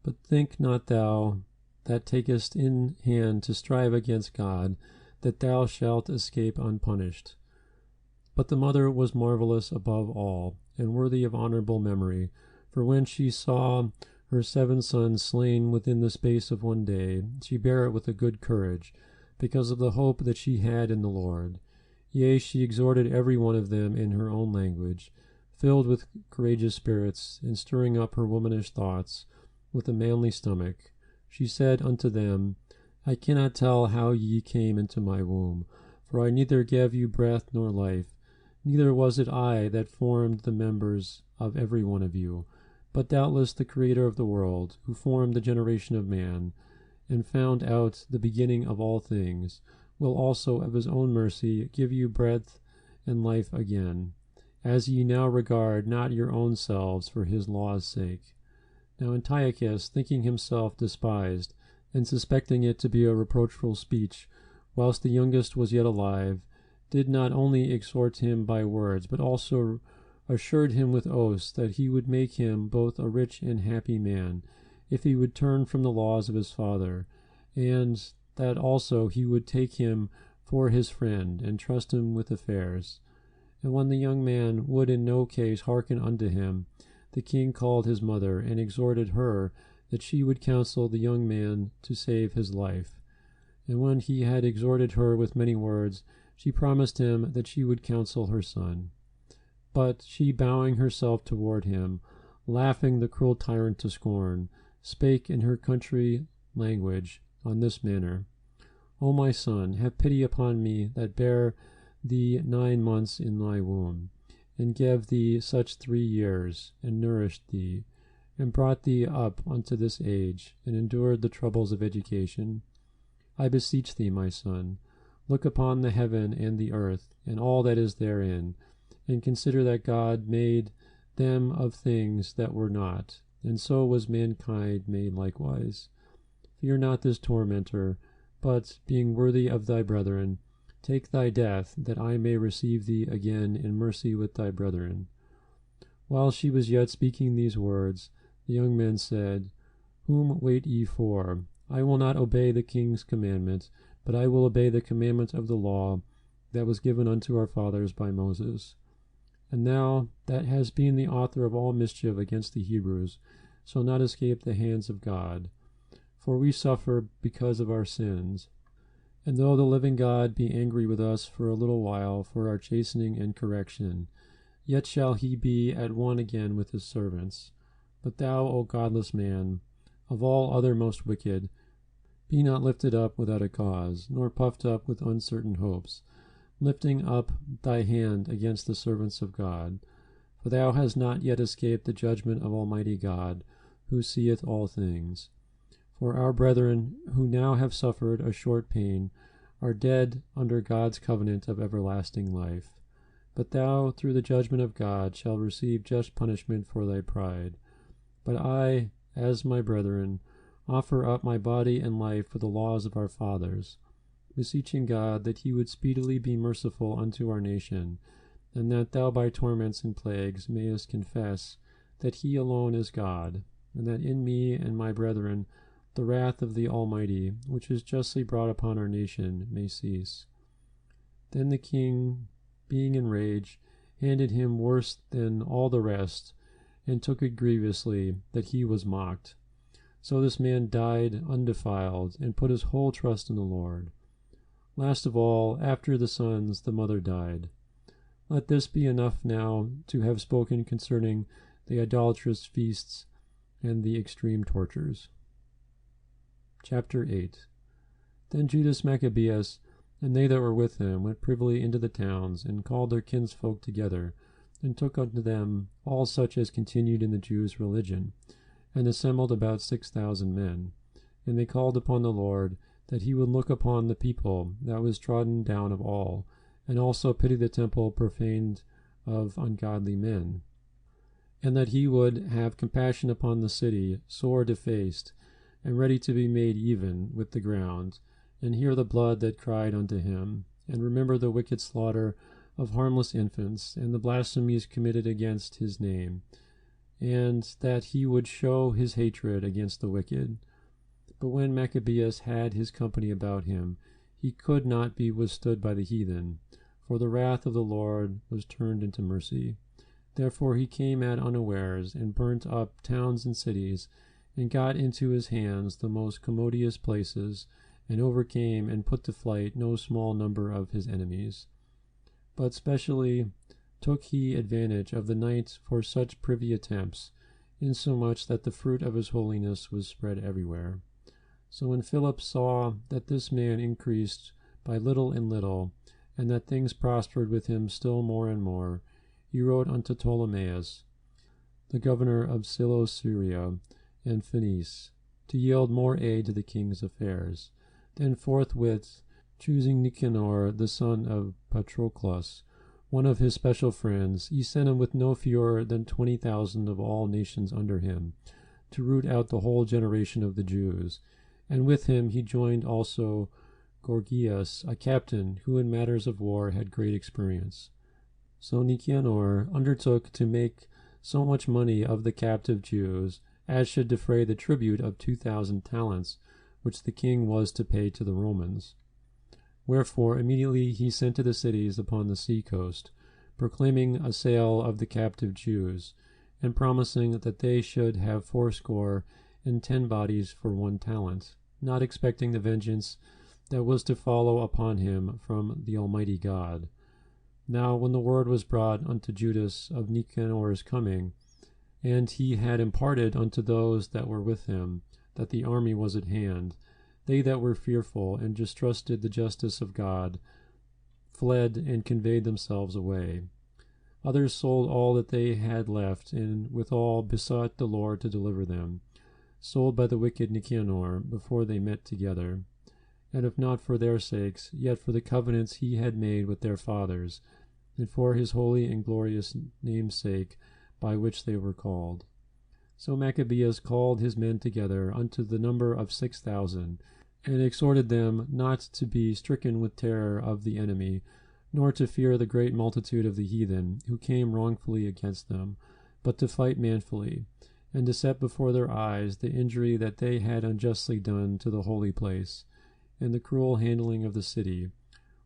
But think not thou that takest in hand to strive against God, that thou shalt escape unpunished. But the mother was marvelous above all, and worthy of honorable memory, for when she saw her 7 sons slain within the space of 1 day, she bare it with a good courage, because of the hope that she had in the Lord. Yea, she exhorted every one of them in her own language, filled with courageous spirits, and stirring up her womanish thoughts with a manly stomach. She said unto them, I cannot tell how ye came into my womb, for I neither gave you breath nor life, neither was it I that formed the members of every one of you, but doubtless the Creator of the world, who formed the generation of man, and found out the beginning of all things, will also of his own mercy give you breath and life again, as ye now regard not your own selves for his law's sake. Now Antiochus, thinking himself despised, and suspecting it to be a reproachful speech, whilst the youngest was yet alive, did not only exhort him by words, but also assured him with oaths that he would make him both a rich and happy man, if he would turn from the laws of his father, and that also he would take him for his friend, and trust him with affairs. And when the young man would in no case hearken unto him, the king called his mother, and exhorted her that she would counsel the young man to save his life. And when he had exhorted her with many words, she promised him that she would counsel her son. But she, bowing herself toward him, laughing the cruel tyrant to scorn, spake in her country language on this manner, O my son, have pity upon me that bare thee 9 months in thy womb, and gave thee such 3 years, and nourished thee, and brought thee up unto this age, and endured the troubles of education. I beseech thee, my son, look upon the heaven and the earth, and all that is therein, and consider that God made them of things that were not, and so was mankind made likewise. Fear not this tormentor, but, being worthy of thy brethren, take thy death, that I may receive thee again in mercy with thy brethren. While she was yet speaking these words, the young men said, Whom wait ye for? I will not obey the king's commandment, but I will obey the commandment of the law that was given unto our fathers by Moses. And thou, that hast been the author of all mischief against the Hebrews, shall not escape the hands of God. For we suffer because of our sins. And though the living God be angry with us for a little while for our chastening and correction, yet shall he be at one again with his servants. But thou, O godless man, of all other most wicked, be not lifted up without a cause, nor puffed up with uncertain hopes, lifting up thy hand against the servants of God. For thou hast not yet escaped the judgment of Almighty God, who seeth all things. For our brethren, who now have suffered a short pain, are dead under God's covenant of everlasting life. But thou, through the judgment of God, shalt receive just punishment for thy pride. But I, as my brethren, offer up my body and life for the laws of our fathers, beseeching God that he would speedily be merciful unto our nation, and that thou by torments and plagues mayest confess that he alone is God, and that in me and my brethren the wrath of the Almighty, which is justly brought upon our nation, may cease. Then the king, being enraged, handed him worse than all the rest, and took it grievously that he was mocked. So this man died undefiled, and put his whole trust in the Lord. Last of all, after the sons, the mother died. Let this be enough now to have spoken concerning the idolatrous feasts and the extreme tortures. Chapter 8. Then Judas Maccabeus and they that were with him went privily into the towns, and called their kinsfolk together, and took unto them all such as continued in the Jews' religion, and assembled about 6,000 men. And they called upon the Lord, that he would look upon the people that was trodden down of all, and also pity the temple profaned of ungodly men, and that he would have compassion upon the city, sore defaced, and ready to be made even with the ground, and hear the blood that cried unto him, and remember the wicked slaughter of harmless infants, and the blasphemies committed against his name, and that he would show his hatred against the wicked. But when Maccabeus had his company about him, he could not be withstood by the heathen, for the wrath of the Lord was turned into mercy. Therefore he came at unawares, and burnt up towns and cities, and got into his hands the most commodious places, and overcame and put to flight no small number of his enemies. But specially took he advantage of the night for such privy attempts, insomuch that the fruit of his holiness was spread everywhere. So when Philip saw that this man increased by little and little, and that things prospered with him still more and more, he wrote unto Ptolemaeus, the governor of Cilicia and Phoenice, to yield more aid to the king's affairs. Then forthwith, choosing Nicanor, the son of Patroclus, one of his special friends, he sent him with no fewer than 20,000 of all nations under him, to root out the whole generation of the Jews. And with him he joined also Gorgias, a captain, who in matters of war had great experience. So Nicanor undertook to make so much money of the captive Jews as should defray the tribute of 2,000 talents, which the king was to pay to the Romans. Wherefore immediately he sent to the cities upon the sea coast, proclaiming a sale of the captive Jews, and promising that they should have 80 bodies for 1 talent, not expecting the vengeance that was to follow upon him from the Almighty God. Now when the word was brought unto Judas of Nicanor's coming, and he had imparted unto those that were with him that the army was at hand, they that were fearful and distrusted the justice of God fled and conveyed themselves away. Others sold all that they had left, and withal besought the Lord to deliver them, sold by the wicked Nicanor before they met together, and if not for their sakes, yet for the covenants he had made with their fathers, and for his holy and glorious name's sake, by which they were called. So Maccabeus called his men together unto the number of 6,000, and exhorted them not to be stricken with terror of the enemy, nor to fear the great multitude of the heathen, who came wrongfully against them, but to fight manfully, and to set before their eyes the injury that they had unjustly done to the holy place, and the cruel handling of the city,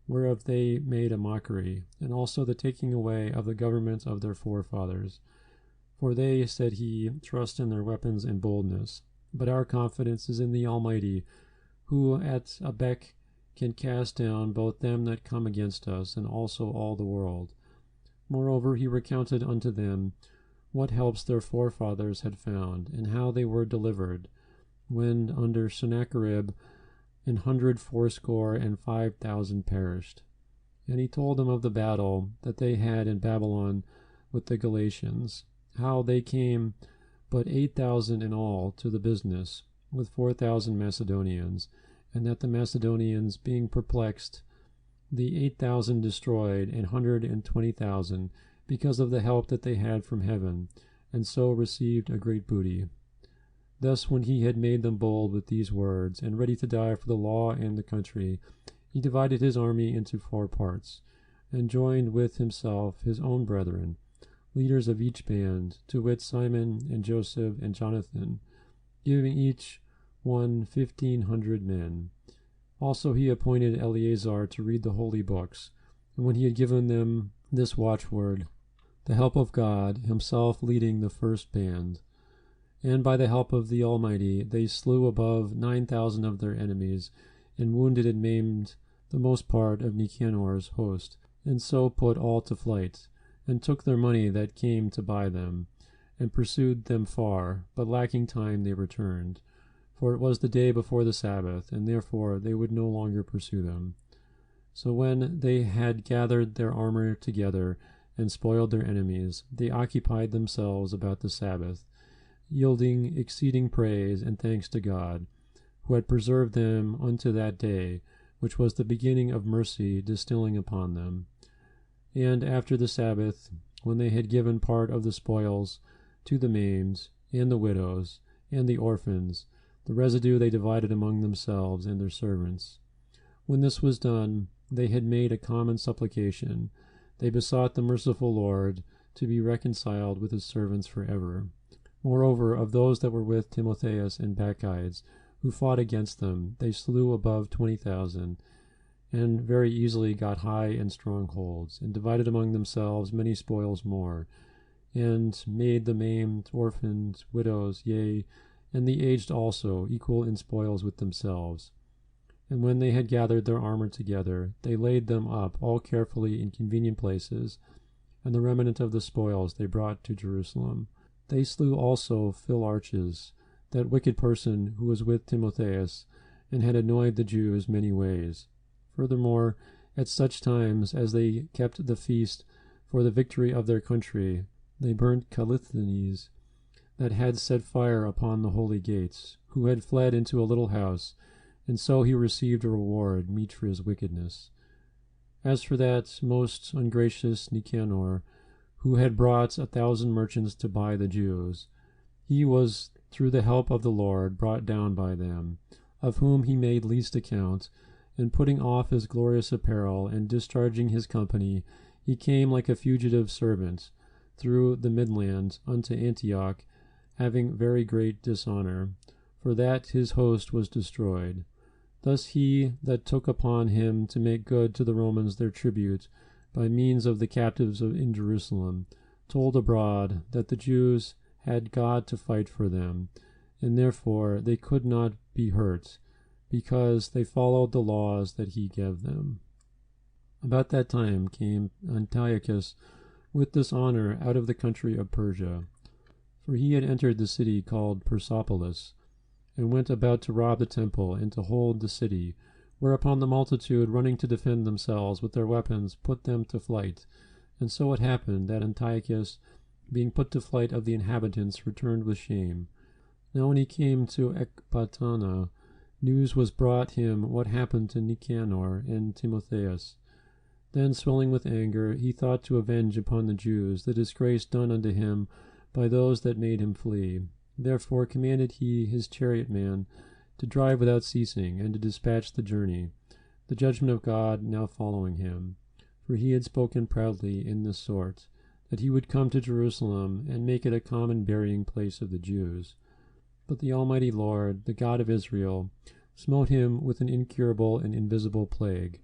whereof they made a mockery, and also the taking away of the government of their forefathers. For they, said he, trust in their weapons and boldness, but our confidence is in the Almighty, who at a beck can cast down both them that come against us, and also all the world. Moreover, he recounted unto them what helps their forefathers had found, and how they were delivered, when under Sennacherib 180,500 perished. And he told them of the battle that they had in Babylon with the Galatians, how they came but 8,000 in all to the business, with 4,000 Macedonians, and that the Macedonians, being perplexed, the 8,000 destroyed, and 120,000, because of the help that they had from heaven, and so received a great booty. Thus when he had made them bold with these words, and ready to die for the law and the country, he divided his army into 4 parts, and joined with himself his own brethren, leaders of each band, to wit Simon and Joseph and Jonathan, giving each one 1,500 men. Also he appointed Eleazar to read the holy books, and when he had given them this watchword, the help of God, himself leading the first band. And by the help of the Almighty they slew above 9,000 of their enemies, and wounded and maimed the most part of Nicanor's host, and so put all to flight, and took their money that came to buy them, and pursued them far, but lacking time they returned. For it was the day before the Sabbath, and therefore they would no longer pursue them. So when they had gathered their armor together, and spoiled their enemies, they occupied themselves about the Sabbath, yielding exceeding praise and thanks to God, who had preserved them unto that day, which was the beginning of mercy distilling upon them. And after the Sabbath, when they had given part of the spoils to the maims, and the widows, and the orphans, the residue they divided among themselves and their servants. When this was done, they had made a common supplication. They besought the merciful Lord to be reconciled with his servants forever. Moreover, of those that were with Timotheus and Bacchides, who fought against them, they slew above 20,000, and very easily got high and strong holds, and divided among themselves many spoils more, and made the maimed, orphans, widows, yea, and the aged also, equal in spoils with themselves. And when they had gathered their armor together, they laid them up all carefully in convenient places, and the remnant of the spoils they brought to Jerusalem. They slew also Philarches, that wicked person who was with Timotheus, and had annoyed the Jews many ways. Furthermore, at such times as they kept the feast for the victory of their country, they burnt Callisthenes, that had set fire upon the holy gates, who had fled into a little house, and so he received a reward meet for his wickedness. As for that most ungracious Nicanor, who had brought 1,000 merchants to buy the Jews, he was through the help of the Lord brought down by them, of whom he made least account, and putting off his glorious apparel and discharging his company, he came like a fugitive servant through the midland unto Antioch, having very great dishonor, for that his host was destroyed. Thus he that took upon him to make good to the Romans their tribute, by means of the captives in Jerusalem, told abroad that the Jews had God to fight for them, and therefore they could not be hurt, because they followed the laws that he gave them. About that time came Antiochus with dishonor out of the country of Persia, for he had entered the city called Persepolis, and went about to rob the temple and to hold the city, whereupon the multitude, running to defend themselves with their weapons, put them to flight. And so it happened that Antiochus, being put to flight of the inhabitants, returned with shame. Now when he came to Ecbatana, news was brought him what happened to Nicanor and Timotheus. Then, swelling with anger, he thought to avenge upon the Jews the disgrace done unto him by those that made him flee. Therefore commanded he his chariotman to drive without ceasing, and to dispatch the journey, the judgment of God now following him. For he had spoken proudly in this sort, that he would come to Jerusalem, and make it a common burying place of the Jews. But the Almighty Lord, the God of Israel, smote him with an incurable and invisible plague.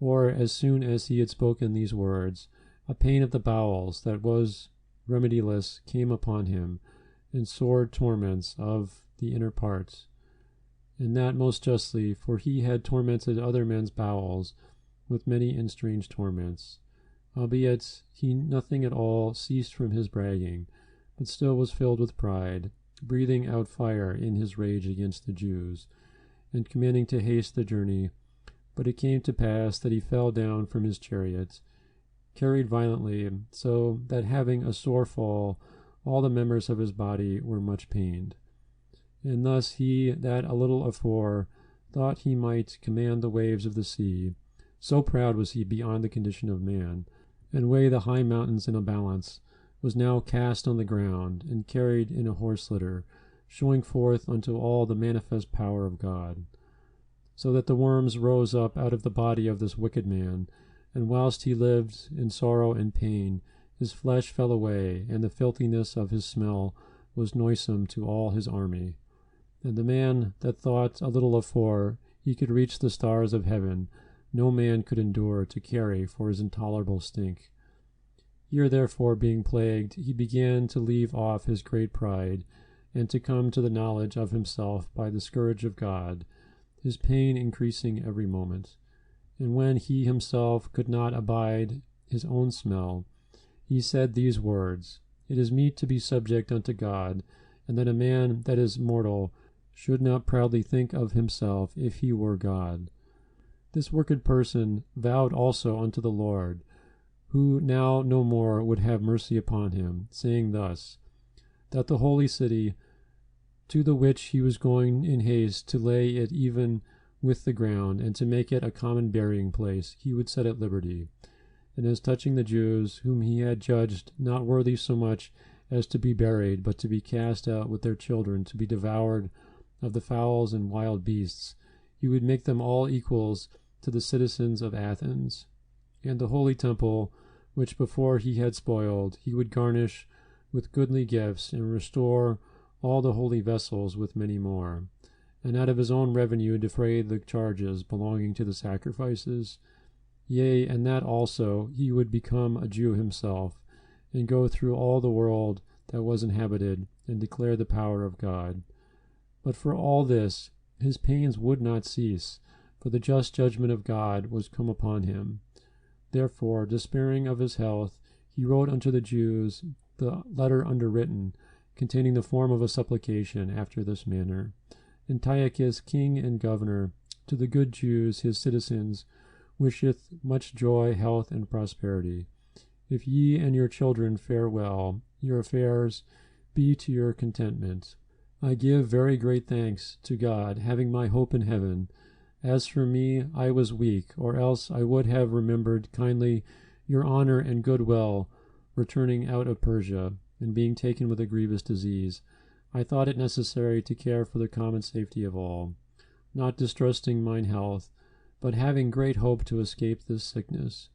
Or, as soon as he had spoken these words, a pain of the bowels that was remediless came upon him, and sore torments of the inner parts, and that most justly, for he had tormented other men's bowels with many and strange torments. Albeit he nothing at all ceased from his bragging, but still was filled with pride, breathing out fire in his rage against the Jews, and commanding to haste the journey. But it came to pass that he fell down from his chariot, carried violently, so that having a sore fall, all the members of his body were much pained. And thus he that a little afore thought he might command the waves of the sea, so proud was he beyond the condition of man, and weigh the high mountains in a balance, was now cast on the ground, and carried in a horse litter, showing forth unto all the manifest power of God. So that the worms rose up out of the body of this wicked man, and whilst he lived in sorrow and pain, his flesh fell away, and the filthiness of his smell was noisome to all his army. And the man that thought a little afore he could reach the stars of heaven, no man could endure to carry for his intolerable stink. Here therefore being plagued, he began to leave off his great pride, and to come to the knowledge of himself by the scourge of God, his pain increasing every moment. And when he himself could not abide his own smell, he said these words, It is meet to be subject unto God, and that a man that is mortal should not proudly think of himself if he were God. This wicked person vowed also unto the Lord, who now no more would have mercy upon him, saying thus, that the holy city, to the which he was going in haste to lay it even with the ground, and to make it a common burying place, he would set at liberty. And as touching the Jews, whom he had judged not worthy so much as to be buried, but to be cast out with their children, to be devoured of the fowls and wild beasts, he would make them all equals to the citizens of Athens. And the holy temple, which before he had spoiled, he would garnish with goodly gifts, and restore all the holy vessels with many more, and out of his own revenue defray the charges belonging to the sacrifices. Yea, and that also he would become a Jew himself, and go through all the world that was inhabited, and declare the power of God. But for all this his pains would not cease, for the just judgment of God was come upon him. Therefore, despairing of his health, he wrote unto the Jews the letter underwritten, containing the form of a supplication after this manner. Antiochus, king and governor, to the good Jews his citizens, wisheth much joy, health, and prosperity. If ye and your children fare well, your affairs be to your contentment. I give very great thanks to God, having my hope in heaven. As for me, I was weak, or else I would have remembered kindly your honor and goodwill, returning out of Persia, and being taken with a grievous disease. I thought it necessary to care for the common safety of all, not distrusting mine health, but having great hope to escape this sickness.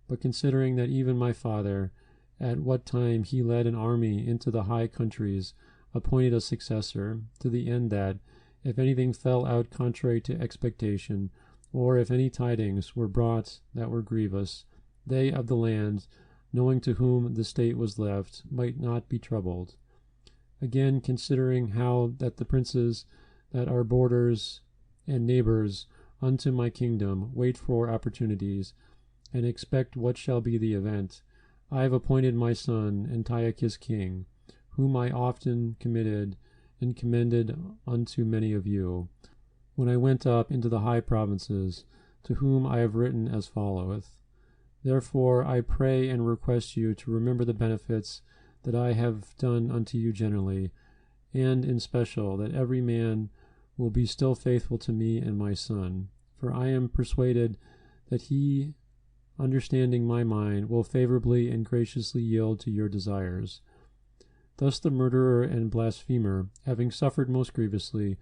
But considering that even my father, at what time he led an army into the high countries, appointed a successor, to the end that, if anything fell out contrary to expectation, or if any tidings were brought that were grievous, they of the land, knowing to whom the state was left, might not be troubled. Again, considering how that the princes that are borders and neighbors unto my kingdom wait for opportunities, and expect what shall be the event, I have appointed my son Antiochus king, whom I often committed and commended unto many of you, when I went up into the high provinces, to whom I have written as followeth. Therefore I pray and request you to remember the benefits that I have done unto you generally, and in special that every man will be still faithful to me and my son. For I am persuaded that he, understanding my mind, will favorably and graciously yield to your desires. Thus the murderer and blasphemer, having suffered most grievously,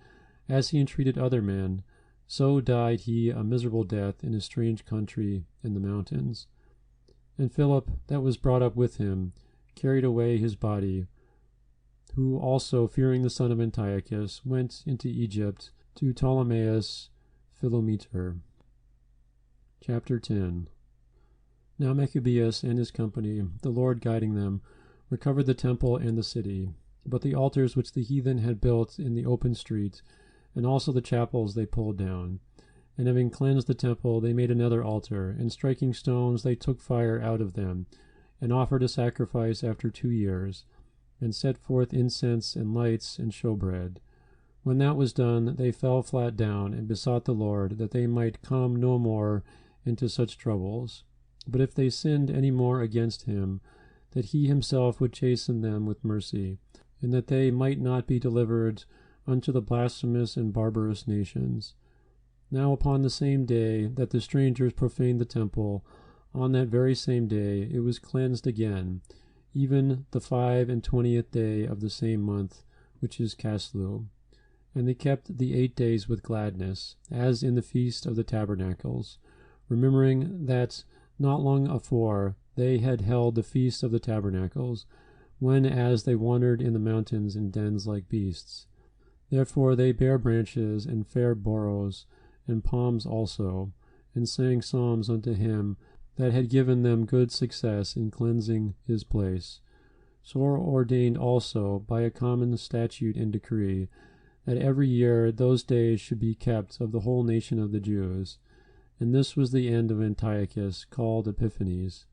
as he entreated other men, so died he a miserable death in a strange country in the mountains. And Philip, that was brought up with him, carried away his body, who also, fearing the son of Antiochus, went into Egypt to Ptolemais Philometor. Chapter 10. Now Maccabeus and his company, the Lord guiding them, recovered the temple and the city, but the altars which the heathen had built in the open street, and also the chapels they pulled down. And having cleansed the temple, they made another altar, and striking stones, they took fire out of them, and offered a sacrifice after 2 years, and set forth incense and lights and showbread. When that was done, they fell flat down, and besought the Lord that they might come no more into such troubles. But if they sinned any more against him, that he himself would chasten them with mercy, and that they might not be delivered unto the blasphemous and barbarous nations. Now upon the same day that the strangers profaned the temple, on that very same day it was cleansed again, even the 25th day of the same month, which is Caslu. And they kept the 8 days with gladness, as in the feast of the tabernacles, remembering that not long afore they had held the feast of the tabernacles, when as they wandered in the mountains in dens like beasts. Therefore they bare branches and fair boughs and palms also, and sang psalms unto him that had given them good success in cleansing his place. So ordained also by a common statute and decree, that every year those days should be kept of the whole nation of the Jews. And this was the end of Antiochus, called Epiphanes.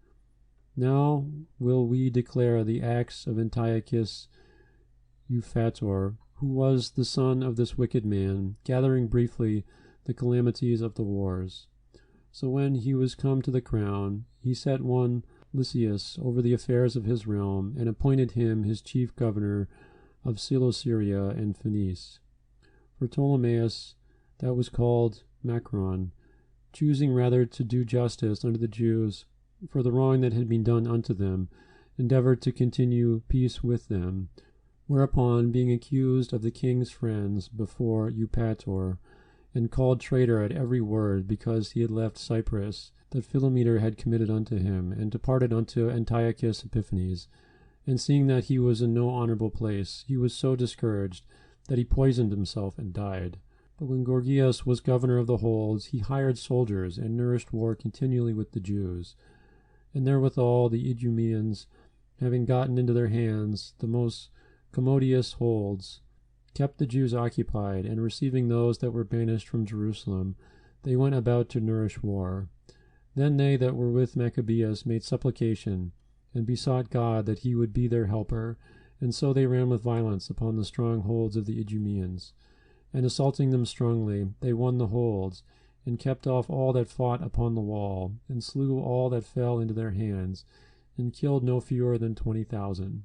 Now will we declare the acts of Antiochus Epiphanes, who was the son of this wicked man, gathering briefly the calamities of the wars. So when he was come to the crown, he set one Lysias over the affairs of his realm, and appointed him his chief governor of Celesyria and Phoenice. For Ptolemaeus, that was called Macron, choosing rather to do justice unto the Jews for the wrong that had been done unto them, endeavored to continue peace with them. Whereupon, being accused of the king's friends before Eupator, and called traitor at every word, because he had left Cyprus, that Philometor had committed unto him, and departed unto Antiochus Epiphanes, and seeing that he was in no honorable place, he was so discouraged that he poisoned himself and died. But when Gorgias was governor of the holds, he hired soldiers, and nourished war continually with the Jews. And therewithal the Idumeans, having gotten into their hands the most commodious holds, kept the Jews occupied, and receiving those that were banished from Jerusalem, they went about to nourish war. Then they that were with Maccabeus made supplication, and besought God that he would be their helper, and so they ran with violence upon the strongholds of the Idumeans. And assaulting them strongly, they won the holds, and kept off all that fought upon the wall, and slew all that fell into their hands, and killed no fewer than 20,000.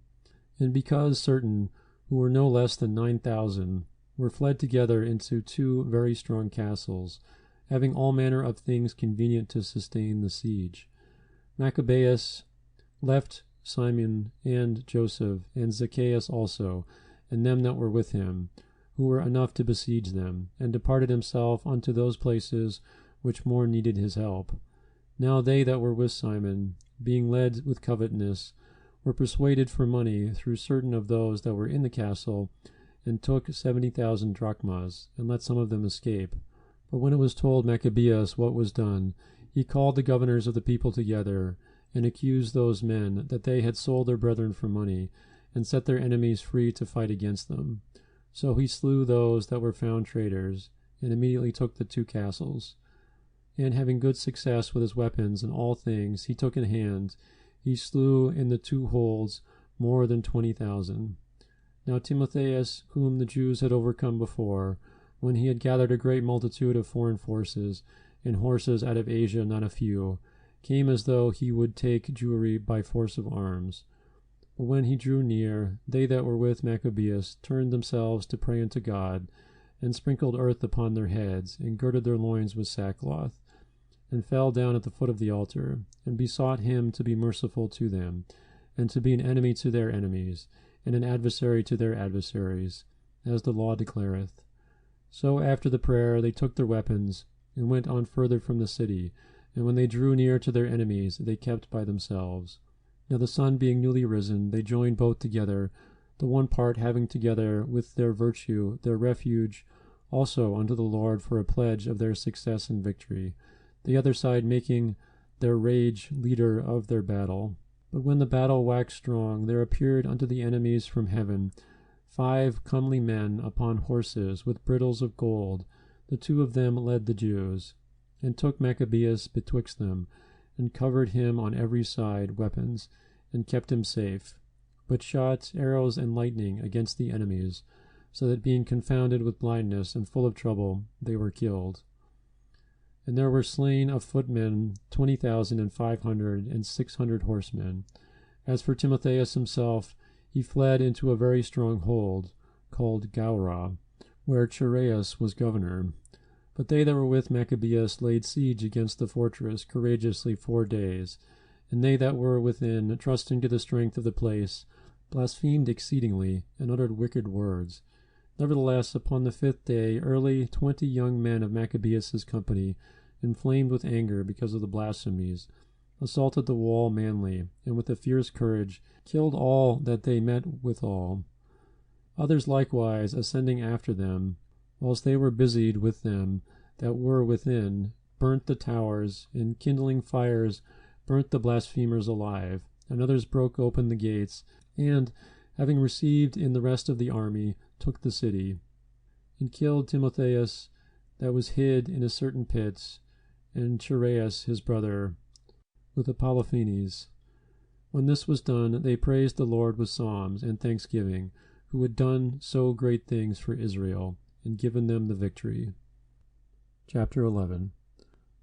And because certain, who were no less than 9,000, were fled together into 2 very strong castles, having all manner of things convenient to sustain the siege, Maccabeus left Simon and Joseph, and Zacchaeus also, and them that were with him, who were enough to besiege them, and departed himself unto those places which more needed his help. Now they that were with Simon, being led with covetousness, were persuaded for money through certain of those that were in the castle, and took 70,000 drachmas, and let some of them escape. But when it was told Maccabeus what was done, he called the governors of the people together, and accused those men that they had sold their brethren for money, and set their enemies free to fight against them. So he slew those that were found traitors, and immediately took the 2 castles. And having good success with his weapons and all things he took in hand, he slew in the 2 holds more than 20,000. Now Timotheus, whom the Jews had overcome before, when he had gathered a great multitude of foreign forces, and horses out of Asia not a few, came as though he would take Jewry by force of arms. But when he drew near, they that were with Maccabeus turned themselves to pray unto God, and sprinkled earth upon their heads, and girded their loins with sackcloth, and fell down at the foot of the altar, and besought him to be merciful to them, and to be an enemy to their enemies, and an adversary to their adversaries, as the law declareth. So after the prayer they took their weapons, and went on further from the city, and when they drew near to their enemies, they kept by themselves. Now the sun being newly risen, they joined both together, the one part having together with their virtue their refuge also unto the Lord for a pledge of their success and victory, the other side making their rage leader of their battle. But when the battle waxed strong, there appeared unto the enemies from heaven 5 comely men upon horses with bridles of gold. The 2 of them led the Jews, and took Maccabeus betwixt them, and covered him on every side weapons, and kept him safe, but shot arrows and lightning against the enemies, so that being confounded with blindness and full of trouble, they were killed. And there were slain of footmen 20,500, and 600 horsemen. As for Timotheus himself, he fled into a very strong hold, called Gaura, where Chaereas was governor. But they that were with Maccabeus laid siege against the fortress courageously 4 days, and they that were within, trusting to the strength of the place, blasphemed exceedingly, and uttered wicked words. Nevertheless, upon the 5th day early 20 young men of Maccabeus' company, inflamed with anger because of the blasphemies, assaulted the wall manly, and with a fierce courage killed all that they met withal. Others likewise, ascending after them, whilst they were busied with them that were within, burnt the towers, and kindling fires burnt the blasphemers alive, and others broke open the gates, and, having received in the rest of the army, took the city, and killed Timotheus that was hid in a certain pit, and Chaereas his brother, with Epiphanes. When this was done, they praised the Lord with psalms and thanksgiving, who had done so great things for Israel, and given them the victory. Chapter 11.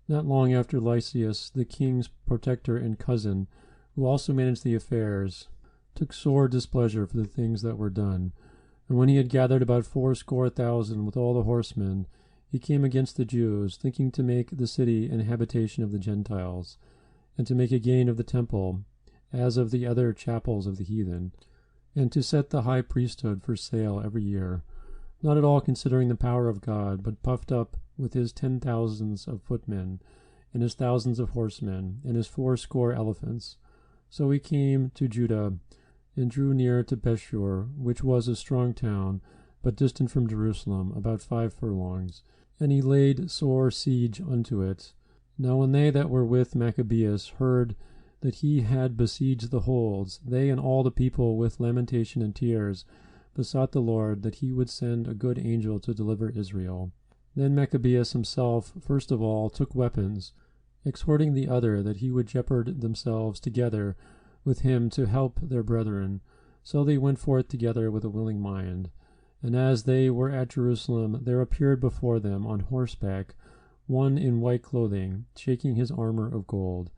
Not long after Lysias, the king's protector and cousin, who also managed the affairs, took sore displeasure for the things that were done. And when he had gathered about 80,000 with all the horsemen, he came against the Jews, thinking to make the city an habitation of the Gentiles, and to make a gain of the temple, as of the other chapels of the heathen, and to set the high priesthood for sale every year, not at all considering the power of God, but puffed up with his 10,000s of footmen, and his thousands of horsemen, and his 80 elephants. So he came to Judah, and drew near to Peshur, which was a strong town, but distant from Jerusalem, about 5 furlongs. And he laid sore siege unto it. Now when they that were with Maccabeus heard that he had besieged the holds, they and all the people with lamentation and tears besought the Lord that he would send a good angel to deliver Israel. Then Maccabeus himself first of all took weapons, exhorting the other that he would jeopard themselves together with him to help their brethren. So they went forth together with a willing mind. And as they were at Jerusalem, there appeared before them on horseback one in white clothing, shaking his armor of gold.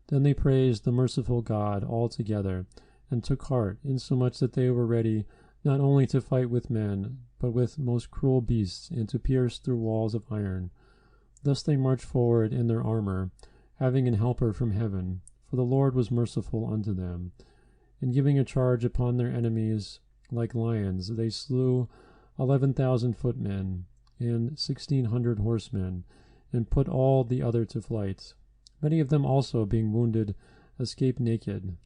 Then they praised the merciful God all together, and took heart, insomuch that they were ready not only to fight with men, but with most cruel beasts, and to pierce through walls of iron. Thus they marched forward in their armor, having an helper from heaven, for the Lord was merciful unto them. And giving a charge upon their enemies like lions, they slew 11,000 footmen, and 1,600 horsemen, and put all the other to flight. Many of them also, being wounded, escaped naked.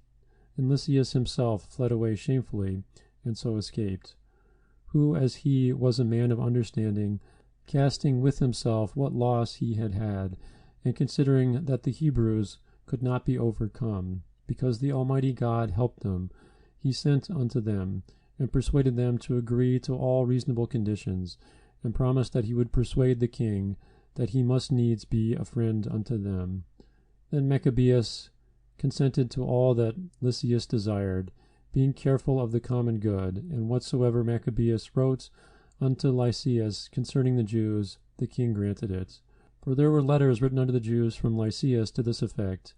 And Lysias himself fled away shamefully, and so escaped, who, as he was a man of understanding, casting with himself what loss he had had, and considering that the Hebrews could not be overcome, because the Almighty God helped them, he sent unto them, and persuaded them to agree to all reasonable conditions, and promised that he would persuade the king that he must needs be a friend unto them. Then Maccabeus consented to all that Lysias desired, being careful of the common good, and whatsoever Maccabeus wrote unto Lysias concerning the Jews, the king granted it. For there were letters written unto the Jews from Lysias to this effect: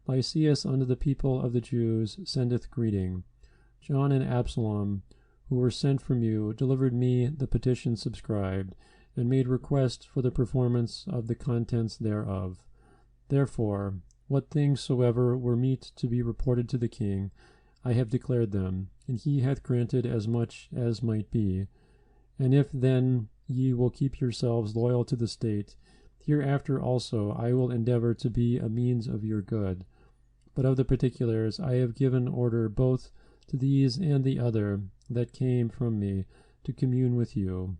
Lysias unto the people of the Jews sendeth greeting. John and Absalom, who were sent from you, delivered me the petition subscribed, and made request for the performance of the contents thereof. Therefore, what things soever were meet to be reported to the king, I have declared them, and he hath granted as much as might be. And if then ye will keep yourselves loyal to the state, hereafter also I will endeavor to be a means of your good. But of the particulars I have given order both to these and the other that came from me to commune with you.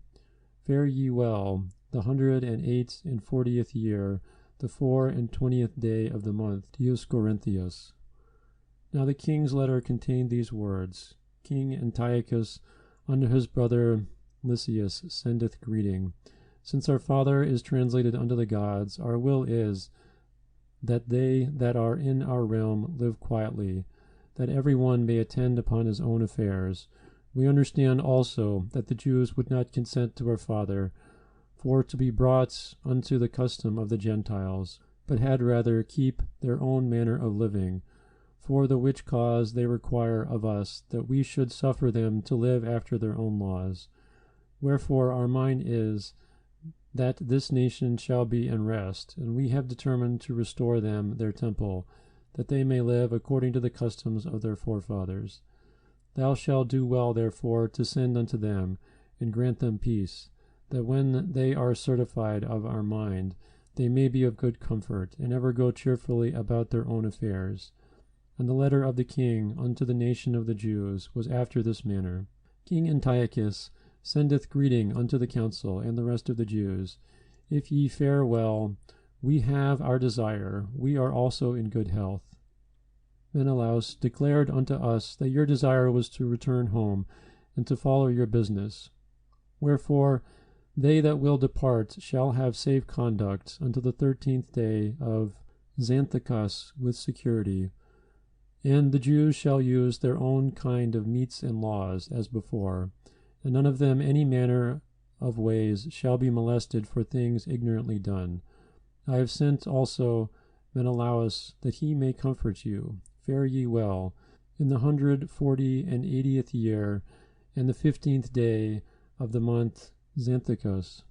Fare ye well, the 148th year, the 24th day of the month, Dioscorinthius. Now the king's letter contained these words: King Antiochus unto his brother Lysias sendeth greeting. Since our father is translated unto the gods, our will is that they that are in our realm live quietly, that every one may attend upon his own affairs. We understand also that the Jews would not consent to our father for to be brought unto the custom of the Gentiles, but had rather keep their own manner of living, for the which cause they require of us that we should suffer them to live after their own laws. Wherefore our mind is that this nation shall be in rest, and we have determined to restore them their temple, that they may live according to the customs of their forefathers. Thou shalt do well, therefore, to send unto them, and grant them peace, that when they are certified of our mind, they may be of good comfort, and ever go cheerfully about their own affairs. And the letter of the king unto the nation of the Jews was after this manner: King Antiochus sendeth greeting unto the council and the rest of the Jews. If ye fare well, we have our desire, we are also in good health. Menelaus declared unto us that your desire was to return home, and to follow your business. Wherefore they that will depart shall have safe conduct unto the 13th day of Xanthicus with security. And the Jews shall use their own kind of meats and laws, as before, and none of them any manner of ways shall be molested for things ignorantly done. I have sent also Menelaus that he may comfort you. fare ye well, in the 180 year, and the 15th day of the month Xanthicus.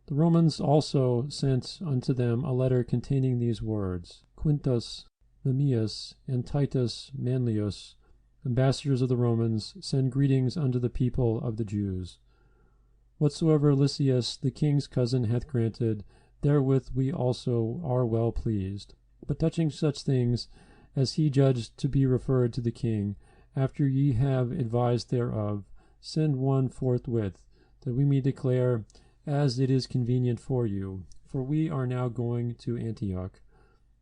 The Romans also sent unto them a letter containing these words: Quintus Memmius and Titus Manlius, ambassadors of the Romans, send greetings unto the people of the Jews. Whatsoever Lysias the king's cousin hath granted, therewith we also are well pleased. But touching such things as he judged to be referred to the king, after ye have advised thereof, send one forthwith, that we may declare as it is convenient for you, for we are now going to Antioch.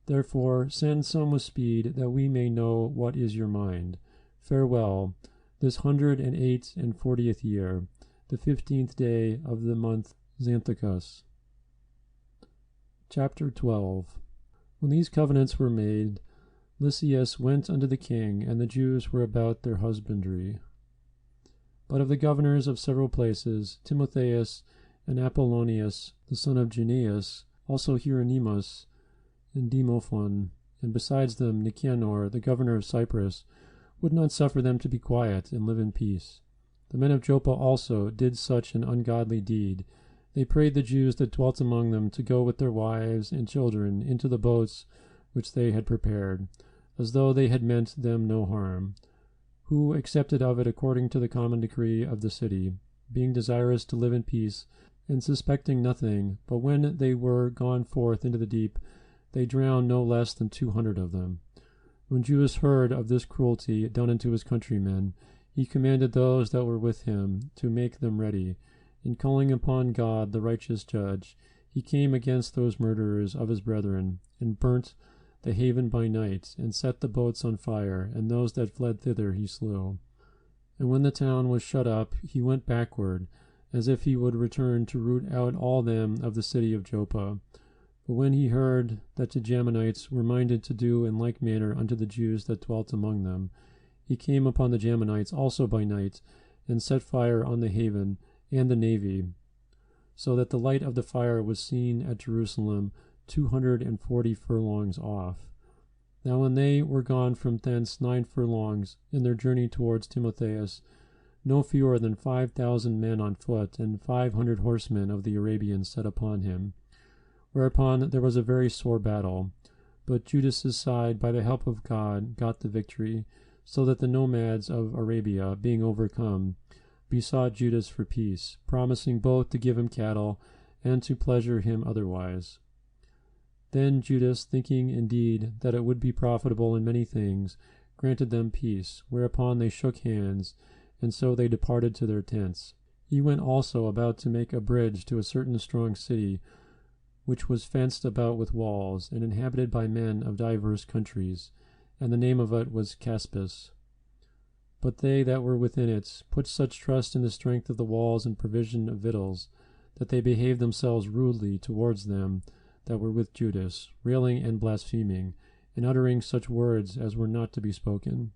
Therefore send some with speed, that we may know what is your mind. Farewell, this 148th year, the 15th day of the month Xanthicus. Chapter 12. When these covenants were made, Lysias went unto the king, and the Jews were about their husbandry. But of the governors of several places, Timotheus and Apollonius, the son of Junius, also Hieronymus and Demophon, and besides them Nicanor, the governor of Cyprus, would not suffer them to be quiet and live in peace. The men of Joppa also did such an ungodly deed. They prayed the Jews that dwelt among them to go with their wives and children into the boats which they had prepared, as though they had meant them no harm, who accepted of it according to the common decree of the city, being desirous to live in peace, and suspecting nothing. But when they were gone forth into the deep, they drowned no less than 200 of them. When Judas heard of this cruelty done unto his countrymen, he commanded those that were with him to make them ready, and calling upon God the righteous judge, he came against those murderers of his brethren, and burnt the haven by night, and set the boats on fire, and those that fled thither he slew. And when the town was shut up, he went backward, as if he would return to root out all them of the city of Joppa. But when he heard that the Jammanites were minded to do in like manner unto the Jews that dwelt among them, he came upon the Jammanites also by night, and set fire on the haven and the navy, so that the light of the fire was seen at Jerusalem 240 furlongs off. Now when they were gone from thence 9 furlongs in their journey towards Timotheus, no fewer than 5,000 men on foot and 500 horsemen of the Arabians set upon him. Whereupon there was a very sore battle, but Judas's side, by the help of God, got the victory, so that the nomads of Arabia, being overcome, besought Judas for peace, promising both to give him cattle and to pleasure him otherwise. Then Judas, thinking indeed that it would be profitable in many things, granted them peace, whereupon they shook hands, and so they departed to their tents. He went also about to make a bridge to a certain strong city, which was fenced about with walls, and inhabited by men of divers countries, and the name of it was Caspus. But they that were within it put such trust in the strength of the walls and provision of victuals, that they behaved themselves rudely towards them that were with Judas, railing and blaspheming, and uttering such words as were not to be spoken.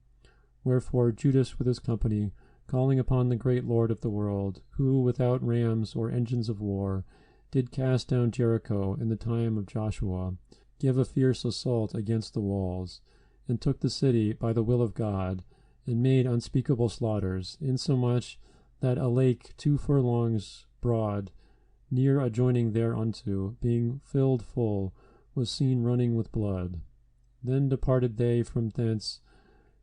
Wherefore Judas with his company, calling upon the great Lord of the world, who without rams or engines of war did cast down Jericho in the time of Joshua, gave a fierce assault against the walls, and took the city by the will of God, and made unspeakable slaughters, insomuch that a lake 2 furlongs broad, near adjoining thereunto, being filled full, was seen running with blood. Then departed they from thence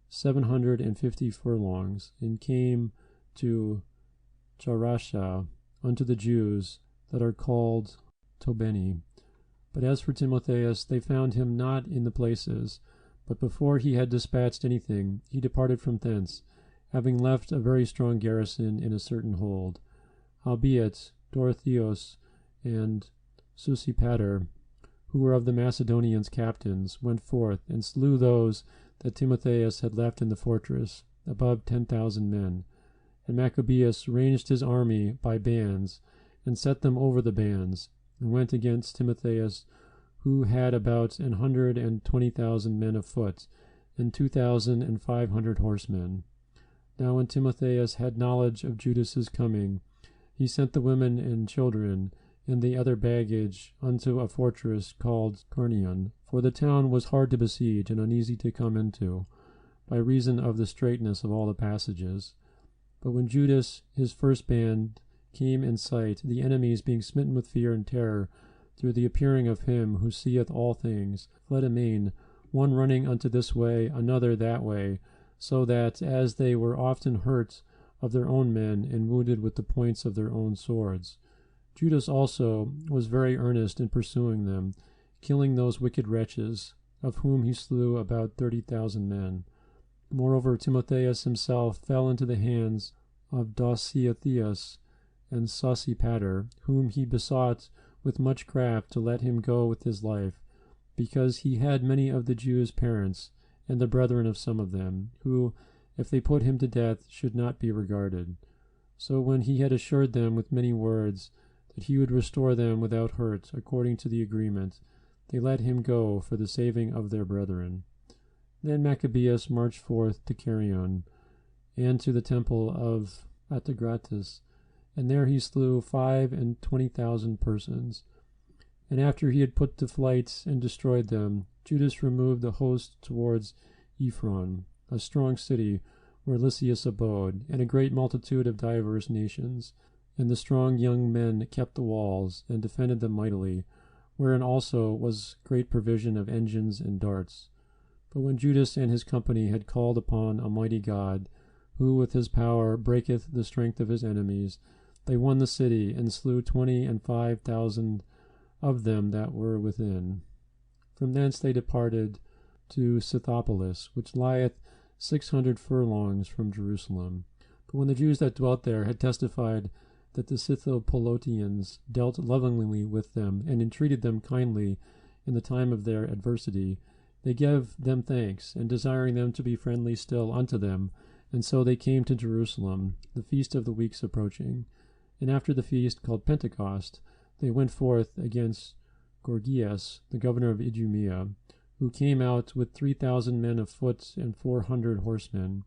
750 furlongs, and came to Charasha unto the Jews that are called Tobeni. But as for Timotheus, they found him not in the places, but before he had dispatched anything, he departed from thence, having left a very strong garrison in a certain hold. Howbeit Dorotheus and Sosipater, who were of the Macedonians captains, went forth, and slew those that Timotheus had left in the fortress, above 10,000 men. And Maccabeus ranged his army by bands, and set them over the bands, and went against Timotheus, who had about 120,000 men afoot, and 2,500 horsemen. Now when Timotheus had knowledge of Judas's coming, he sent the women and children, and the other baggage unto a fortress called Carnion, for the town was hard to besiege and uneasy to come into, by reason of the straightness of all the passages. But when Judas, his first band, came in sight, the enemies, being smitten with fear and terror through the appearing of him who seeth all things, fled amain, one running unto this way, another that way, so that, as they were often hurt of their own men, and wounded with the points of their own swords, Judas also was very earnest in pursuing them, killing those wicked wretches, of whom he slew about 30,000 men. Moreover, Timotheus himself fell into the hands of Dositheus and Sosipater, whom he besought with much craft to let him go with his life, because he had many of the Jews' parents, and the brethren of some of them, who, if they put him to death, should not be regarded. So when he had assured them with many words that he would restore them without hurt, according to the agreement, they let him go for the saving of their brethren. Then Maccabeus marched forth to Carnion, and to the temple of Artagratis, and there he slew 25,000 persons. And after he had put to flight and destroyed them, Judas removed the host towards Ephron, a strong city where Lysias abode, and a great multitude of divers nations. And the strong young men kept the walls, and defended them mightily, wherein also was great provision of engines and darts. But when Judas and his company had called upon a mighty God, who with his power breaketh the strength of his enemies, they won the city, and slew 25,000 of them that were within. From thence they departed to Scythopolis, which lieth 600 furlongs from Jerusalem. But when the Jews that dwelt there had testified that the Scythopolitians dealt lovingly with them, and entreated them kindly in the time of their adversity, they gave them thanks, and desiring them to be friendly still unto them, and so they came to Jerusalem, the feast of the weeks approaching. And after the feast, called Pentecost, they went forth against Gorgias, the governor of Idumea, who came out with 3,000 men of foot and 400 horsemen.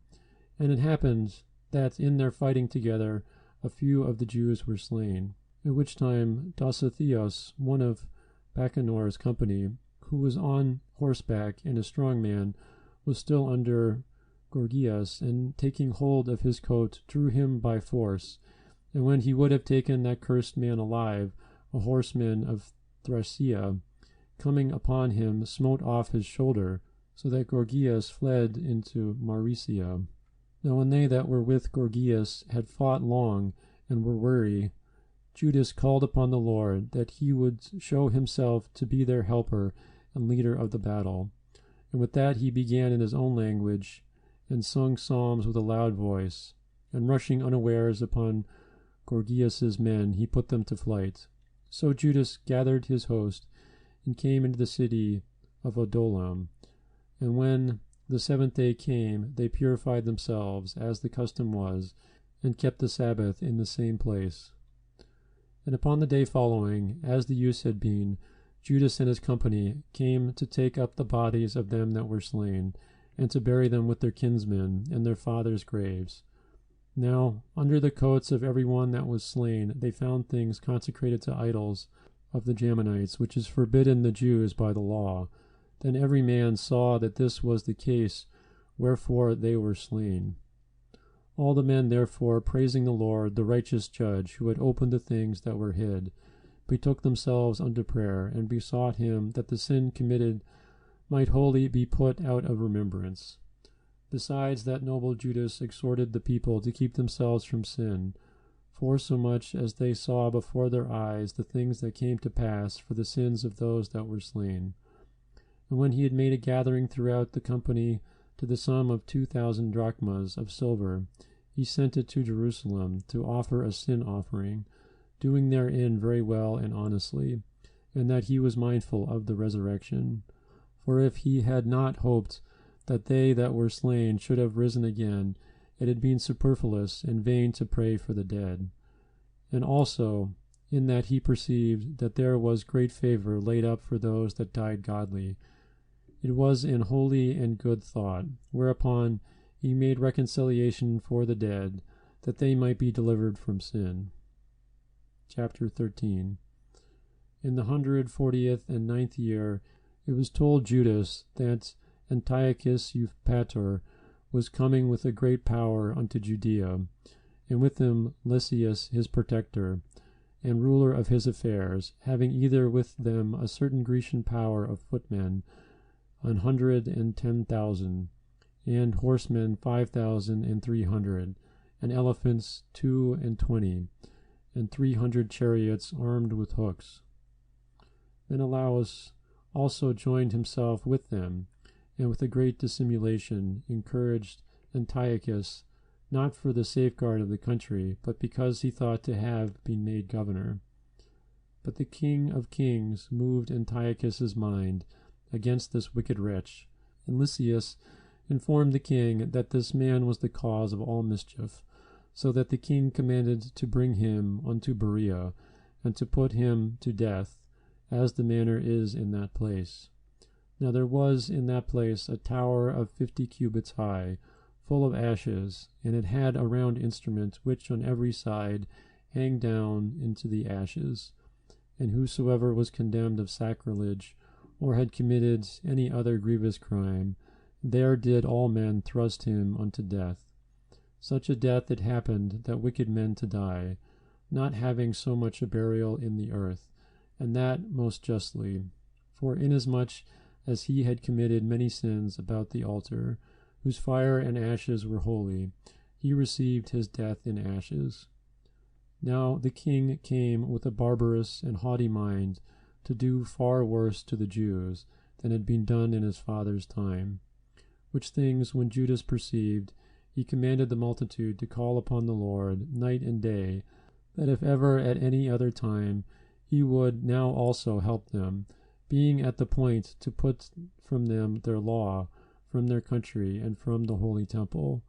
And it happened that in their fighting together a few of the Jews were slain, at which time Dositheus, one of Bacanor's company, who was on horseback and a strong man, was still under Gorgias, and taking hold of his coat, drew him by force. And when he would have taken that cursed man alive, a horseman of Thracia, coming upon him, smote off his shoulder, so that Gorgias fled into Maricia. Now when they that were with Gorgias had fought long, and were weary, Judas called upon the Lord, that he would show himself to be their helper and leader of the battle. And with that he began in his own language, and sung psalms with a loud voice. And rushing unawares upon Gorgias's men, he put them to flight. So Judas gathered his host, and came into the city of Adullam. And when the 7th day came, they purified themselves, as the custom was, and kept the Sabbath in the same place. And upon the day following, as the use had been, Judas and his company came to take up the bodies of them that were slain, and to bury them with their kinsmen in their fathers' graves. Now, under the coats of every one that was slain, they found things consecrated to idols of the Jamanites, which is forbidden the Jews by the law. Then every man saw that this was the case, wherefore they were slain. All the men, therefore, praising the Lord, the righteous judge, who had opened the things that were hid, betook themselves unto prayer, and besought him that the sin committed might wholly be put out of remembrance. Besides, that noble Judas exhorted the people to keep themselves from sin, forsomuch as they saw before their eyes the things that came to pass for the sins of those that were slain. And when he had made a gathering throughout the company to the sum of 2,000 drachmas of silver, he sent it to Jerusalem to offer a sin offering, doing therein very well and honestly, and that he was mindful of the resurrection. For if he had not hoped that they that were slain should have risen again, it had been superfluous and vain to pray for the dead. And also, in that he perceived that there was great favor laid up for those that died godly, it was in holy and good thought, whereupon he made reconciliation for the dead, that they might be delivered from sin. Chapter 13. in the 140th and 9th year, it was told Judas that Antiochus Epiphanes was coming with a great power unto Judea, and with him Lysias his protector, and ruler of his affairs, having either with them a certain Grecian power of footmen 110,000, and horsemen 5,300, and elephants 22, and 300 chariots armed with hooks. Menelaus also joined himself with them, and with a great dissimulation encouraged Antiochus, not for the safeguard of the country, but because he thought to have been made governor. But the King of Kings moved Antiochus's mind against this wicked wretch, and Lysias informed the king that this man was the cause of all mischief, so that the king commanded to bring him unto Berea, and to put him to death, as the manner is in that place. Now there was in that place a tower of 50 cubits high, full of ashes, and it had a round instrument, which on every side hang down into the ashes. And whosoever was condemned of sacrilege, or had committed any other grievous crime, there did all men thrust him unto death. Such a death it happened that wicked men to die, not having so much a burial in the earth, and that most justly. For inasmuch as he had committed many sins about the altar, whose fire and ashes were holy, he received his death in ashes. Now the king came with a barbarous and haughty mind to do far worse to the Jews than had been done in his father's time. Which things when Judas perceived, he commanded the multitude to call upon the Lord night and day, that if ever at any other time he would now also help them, being at the point to put from them their law, from their country, and from the holy temple,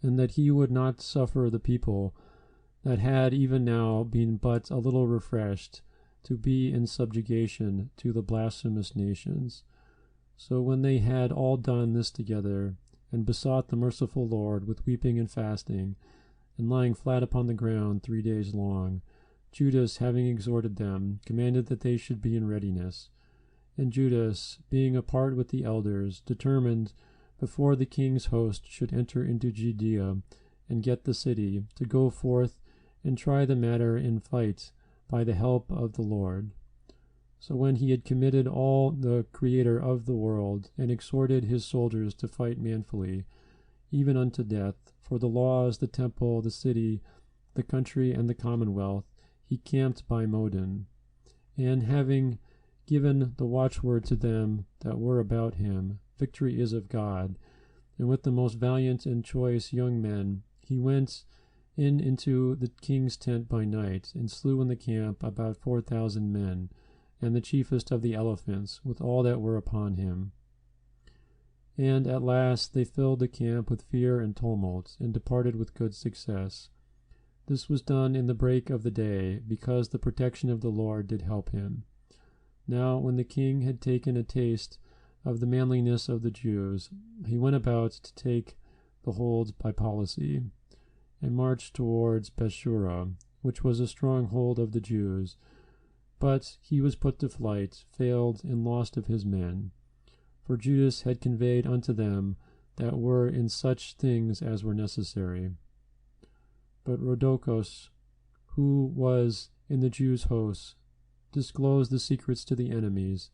and that he would not suffer the people that had even now been but a little refreshed to be in subjugation to the blasphemous nations. So when they had all done this together, and besought the merciful Lord with weeping and fasting, and lying flat upon the ground 3 days long, Judas, having exhorted them, commanded that they should be in readiness. And Judas, being apart with the elders, determined, before the king's host should enter into Judea and get the city, to go forth and try the matter in fight by the help of the Lord. So when he had committed all the Creator of the world, and exhorted his soldiers to fight manfully, even unto death, for the laws, the temple, the city, the country, and the commonwealth, he camped by Modin. And having given the watchword to them that were about him, victory is of God, and with the most valiant and choice young men, he went in into the king's tent by night, and slew in the camp about 4,000 men, and the chiefest of the elephants, with all that were upon him. And at last they filled the camp with fear and tumult, and departed with good success. This was done in the break of the day, because the protection of the Lord did help him. Now when the king had taken a taste of the manliness of the Jews, he went about to take the hold by policy, and marched towards Bethsura, which was a stronghold of the Jews. But he was put to flight, failed, and lost of his men. For Judas had conveyed unto them that were in such things as were necessary. But Rhodocus, who was in the Jews' hosts, disclosed the secrets to the enemies.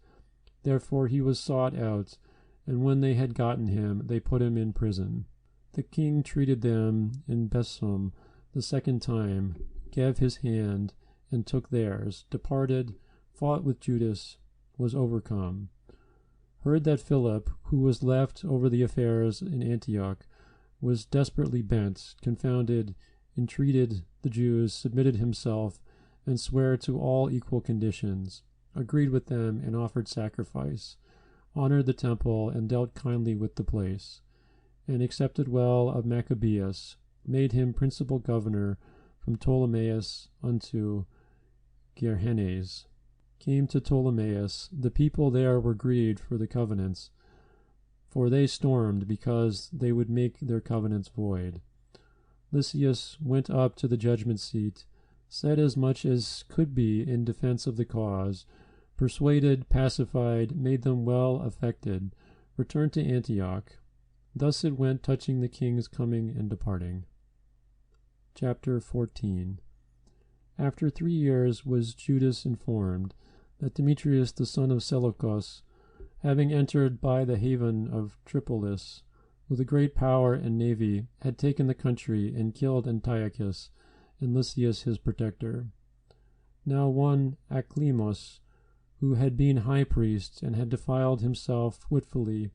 Therefore he was sought out, and when they had gotten him, they put him in prison. The king treated them in Besum the second time, gave his hand, and took theirs, departed, fought with Judas, was overcome. Heard that Philip, who was left over the affairs in Antioch, was desperately bent, confounded, entreated the Jews, submitted himself, and sware to all equal conditions, agreed with them, and offered sacrifice, honored the temple, and dealt kindly with the place, and accepted well of Maccabeus, made him principal governor from Ptolemais unto Gerhenes. Came to Ptolemais. The people there were grieved for the covenants, for they stormed, because they would make their covenants void. Lysias went up to the judgment seat, said as much as could be in defense of the cause, persuaded, pacified, made them well affected, returned to Antioch. Thus it went touching the king's coming and departing. Chapter 14. After 3 years was Judas informed that Demetrius the son of Seleucus, having entered by the haven of Tripolis with a great power and navy, had taken the country and killed Antiochus and Lysias his protector. Now one Aclimos, who had been high priest and had defiled himself witfully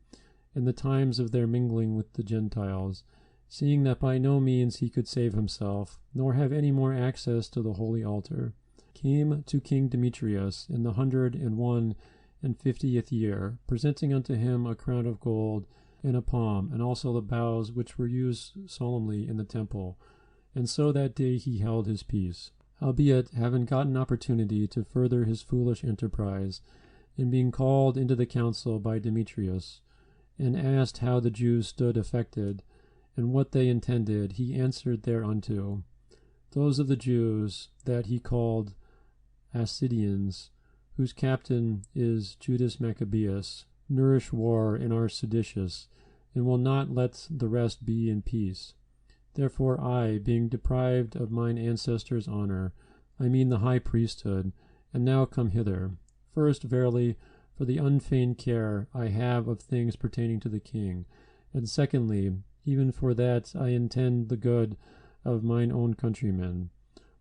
in the times of their mingling with the Gentiles, seeing that by no means he could save himself, nor have any more access to the holy altar, came to King Demetrius in the 151st year, presenting unto him a crown of gold and a palm, and also the boughs which were used solemnly in the temple. And so that day he held his peace. Howbeit, having gotten opportunity to further his foolish enterprise, and being called into the council by Demetrius, and asked how the Jews stood affected, and what they intended, he answered thereunto, those of the Jews that he called Assidians, whose captain is Judas Maccabeus, nourish war and are seditious, and will not let the rest be in peace. Therefore I, being deprived of mine ancestors' honor, I mean the high priesthood, am now come hither, first, verily, for the unfeigned care I have of things pertaining to the king, and secondly, even for that I intend the good of mine own countrymen.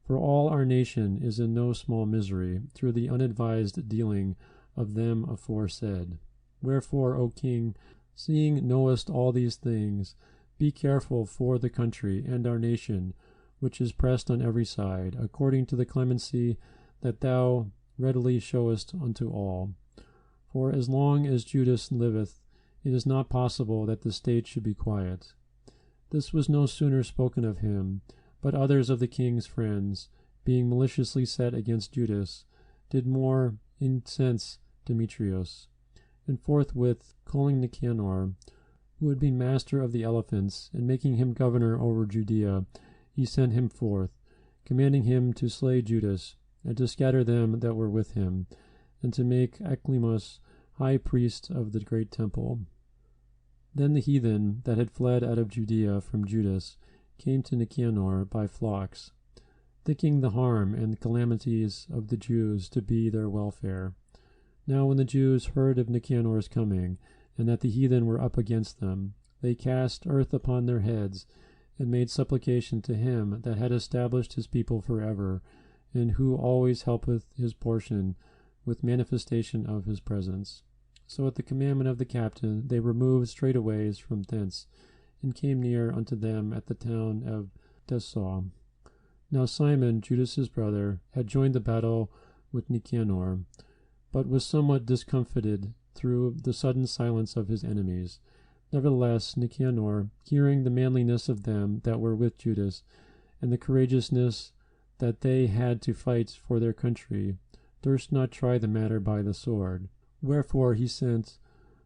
For all our nation is in no small misery through the unadvised dealing of them aforesaid. Wherefore, O king, seeing knowest all these things, be careful for the country and our nation, which is pressed on every side, according to the clemency that thou readily showest unto all. For as long as Judas liveth, it is not possible that the state should be quiet. This was no sooner spoken of him, but others of the king's friends, being maliciously set against Judas, did more incense Demetrius. And forthwith, calling Nicanor, who had been master of the elephants, and making him governor over Judea, he sent him forth, commanding him to slay Judas, and to scatter them that were with him, and to make Aclimos high priest of the great temple. Then the heathen that had fled out of Judea from Judas came to Nicanor by flocks, thinking the harm and the calamities of the Jews to be their welfare. Now when the Jews heard of Nicanor's coming, and that the heathen were up against them, they cast earth upon their heads, and made supplication to him that had established his people forever, and who always helpeth his portion with manifestation of his presence. So at the commandment of the captain they removed straightways from thence, and came near unto them at the town of Adasa. Now Simon, Judas's brother, had joined the battle with Nicanor, but was somewhat discomfited through the sudden silence of his enemies. Nevertheless, Nicanor, hearing the manliness of them that were with Judas, and the courageousness that they had to fight for their country, durst not try the matter by the sword. Wherefore he sent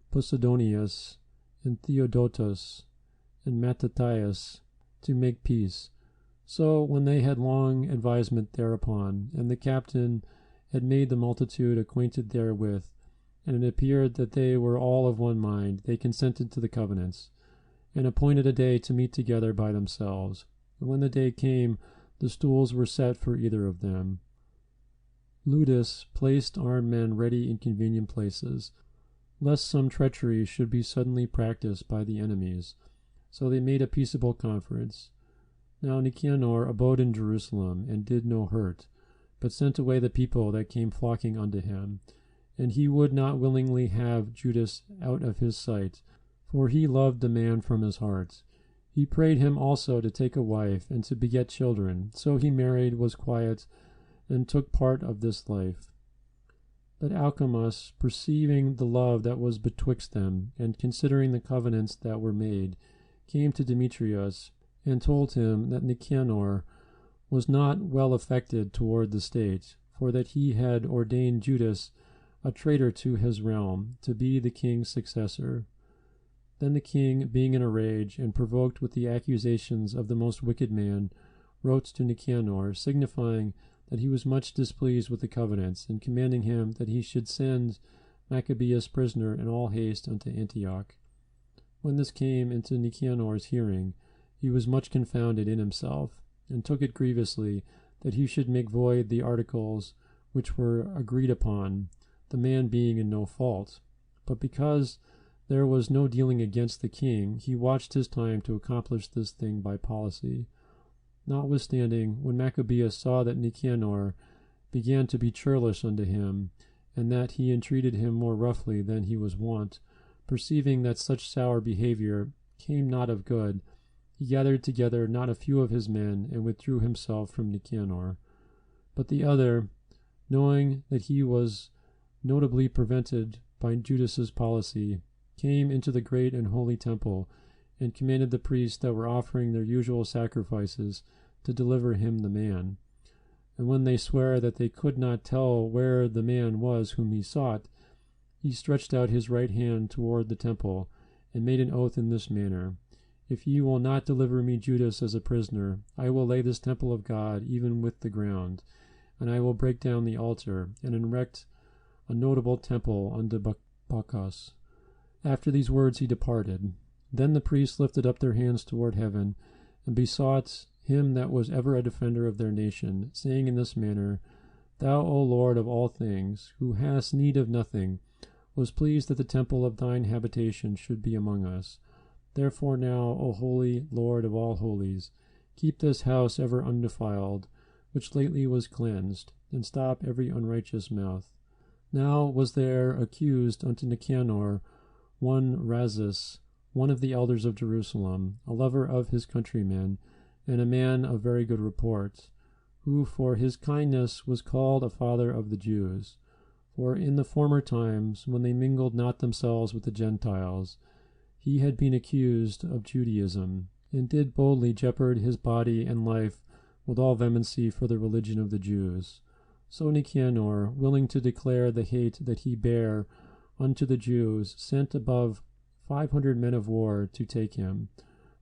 Posidonius, and Theodotus, and Mattathias, to make peace. So when they had long advisement thereupon, and the captain had made the multitude acquainted therewith, and it appeared that they were all of one mind, they consented to the covenants, and appointed a day to meet together by themselves. And when the day came, the stools were set for either of them. Ludus placed armed men ready in convenient places, lest some treachery should be suddenly practiced by the enemies. So they made a peaceable conference. Now Nicanor abode in Jerusalem, and did no hurt, but sent away the people that came flocking unto him. And he would not willingly have Judas out of his sight, for he loved the man from his heart. He prayed him also to take a wife, and to beget children. So he married, was quiet, and took part of this life. But Alcimus, perceiving the love that was betwixt them, and considering the covenants that were made, came to Demetrius, and told him that Nicanor was not well affected toward the state, for that he had ordained Judas, a traitor to his realm, to be the king's successor. Then the king, being in a rage, and provoked with the accusations of the most wicked man, wrote to Nicanor, signifying that he was much displeased with the covenants, and commanding him that he should send Maccabeus prisoner in all haste unto Antioch. When this came into Nicanor's hearing, he was much confounded in himself, and took it grievously that he should make void the articles which were agreed upon, the man being in no fault. But because there was no dealing against the king, he watched his time to accomplish this thing by policy. Notwithstanding, when Maccabeus saw that Nicanor began to be churlish unto him, and that he entreated him more roughly than he was wont, perceiving that such sour behavior came not of good, he gathered together not a few of his men, and withdrew himself from Nicanor. But the other, knowing that he was notably prevented by Judas's policy, came into the great and holy temple, and commanded the priests that were offering their usual sacrifices to deliver him the man. And when they sware that they could not tell where the man was whom he sought, he stretched out his right hand toward the temple, and made an oath in this manner: If ye will not deliver me Judas as a prisoner, I will lay this temple of God even with the ground, and I will break down the altar, and erect a notable temple unto Bacchus. After these words he departed. Then the priests lifted up their hands toward heaven, and besought him that was ever a defender of their nation, saying in this manner: Thou, O Lord of all things, who hast need of nothing, was pleased that the temple of thine habitation should be among us. Therefore now, O holy Lord of all holies, keep this house ever undefiled, which lately was cleansed, and stop every unrighteous mouth. Now was there accused unto Nicanor one Razus, one of the elders of Jerusalem, a lover of his countrymen, and a man of very good report, who for his kindness was called a father of the Jews. For in the former times, when they mingled not themselves with the Gentiles, he had been accused of Judaism, and did boldly jeopard his body and life with all vehemency for the religion of the Jews. So Nicanor, willing to declare the hate that he bare unto the Jews, sent above 500 men of war to take him,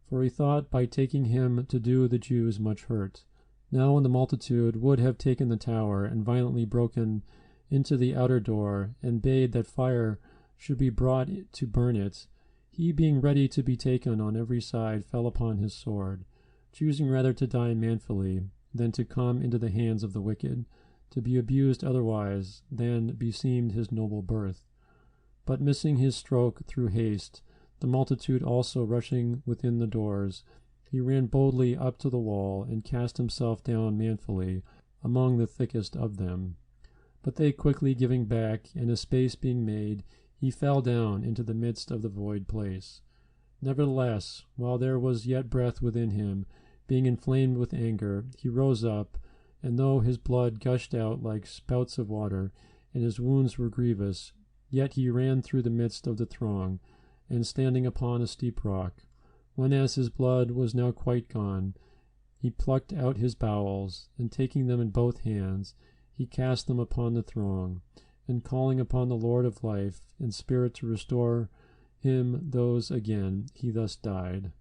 for he thought by taking him to do the Jews much hurt. Now when the multitude would have taken the tower, and violently broken into the outer door, and bade that fire should be brought to burn it, he, being ready to be taken on every side, fell upon his sword, choosing rather to die manfully than to come into the hands of the wicked, to be abused otherwise than beseemed his noble birth. But missing his stroke through haste, the multitude also rushing within the doors, he ran boldly up to the wall, and cast himself down manfully among the thickest of them. But they quickly giving back, and a space being made, he fell down into the midst of the void place. Nevertheless, while there was yet breath within him, being inflamed with anger, he rose up, and though his blood gushed out like spouts of water, and his wounds were grievous, yet he ran through the midst of the throng, and standing upon a steep rock, when as his blood was now quite gone, he plucked out his bowels, and taking them in both hands, he cast them upon the throng, and calling upon the Lord of life and spirit to restore him those again, he thus died.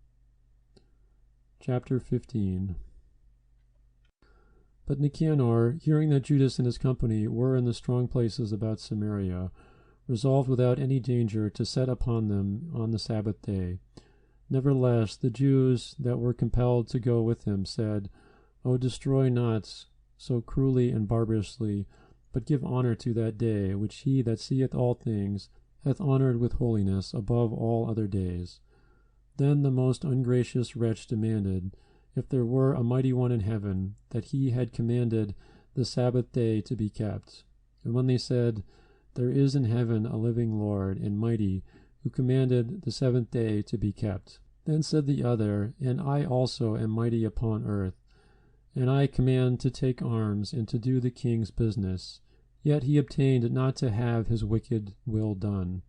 Chapter 15. But Nicanor, hearing that Judas and his company were in the strong places about Samaria, resolved without any danger to set upon them on the Sabbath day. Nevertheless, the Jews that were compelled to go with him said, O destroy not so cruelly and barbarously, but give honor to that day, which he that seeth all things hath honored with holiness above all other days. Then the most ungracious wretch demanded, if there were a mighty one in heaven, that he had commanded the Sabbath day to be kept. And when they said, There is in heaven a living Lord, and mighty, who commanded the seventh day to be kept. Then said the other, And I also am mighty upon earth, and I command to take arms and to do the king's business. Yet he obtained not to have his wicked will done.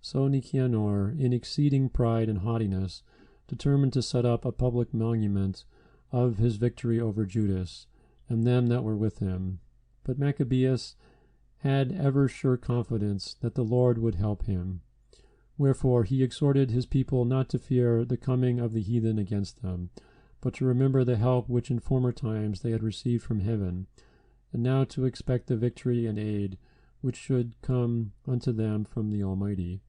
So Nicanor, in exceeding pride and haughtiness, determined to set up a public monument of his victory over Judas, and them that were with him. But Maccabeus had ever sure confidence that the Lord would help him. Wherefore he exhorted his people not to fear the coming of the heathen against them, but to remember the help which in former times they had received from heaven, and now to expect the victory and aid which should come unto them from the Almighty,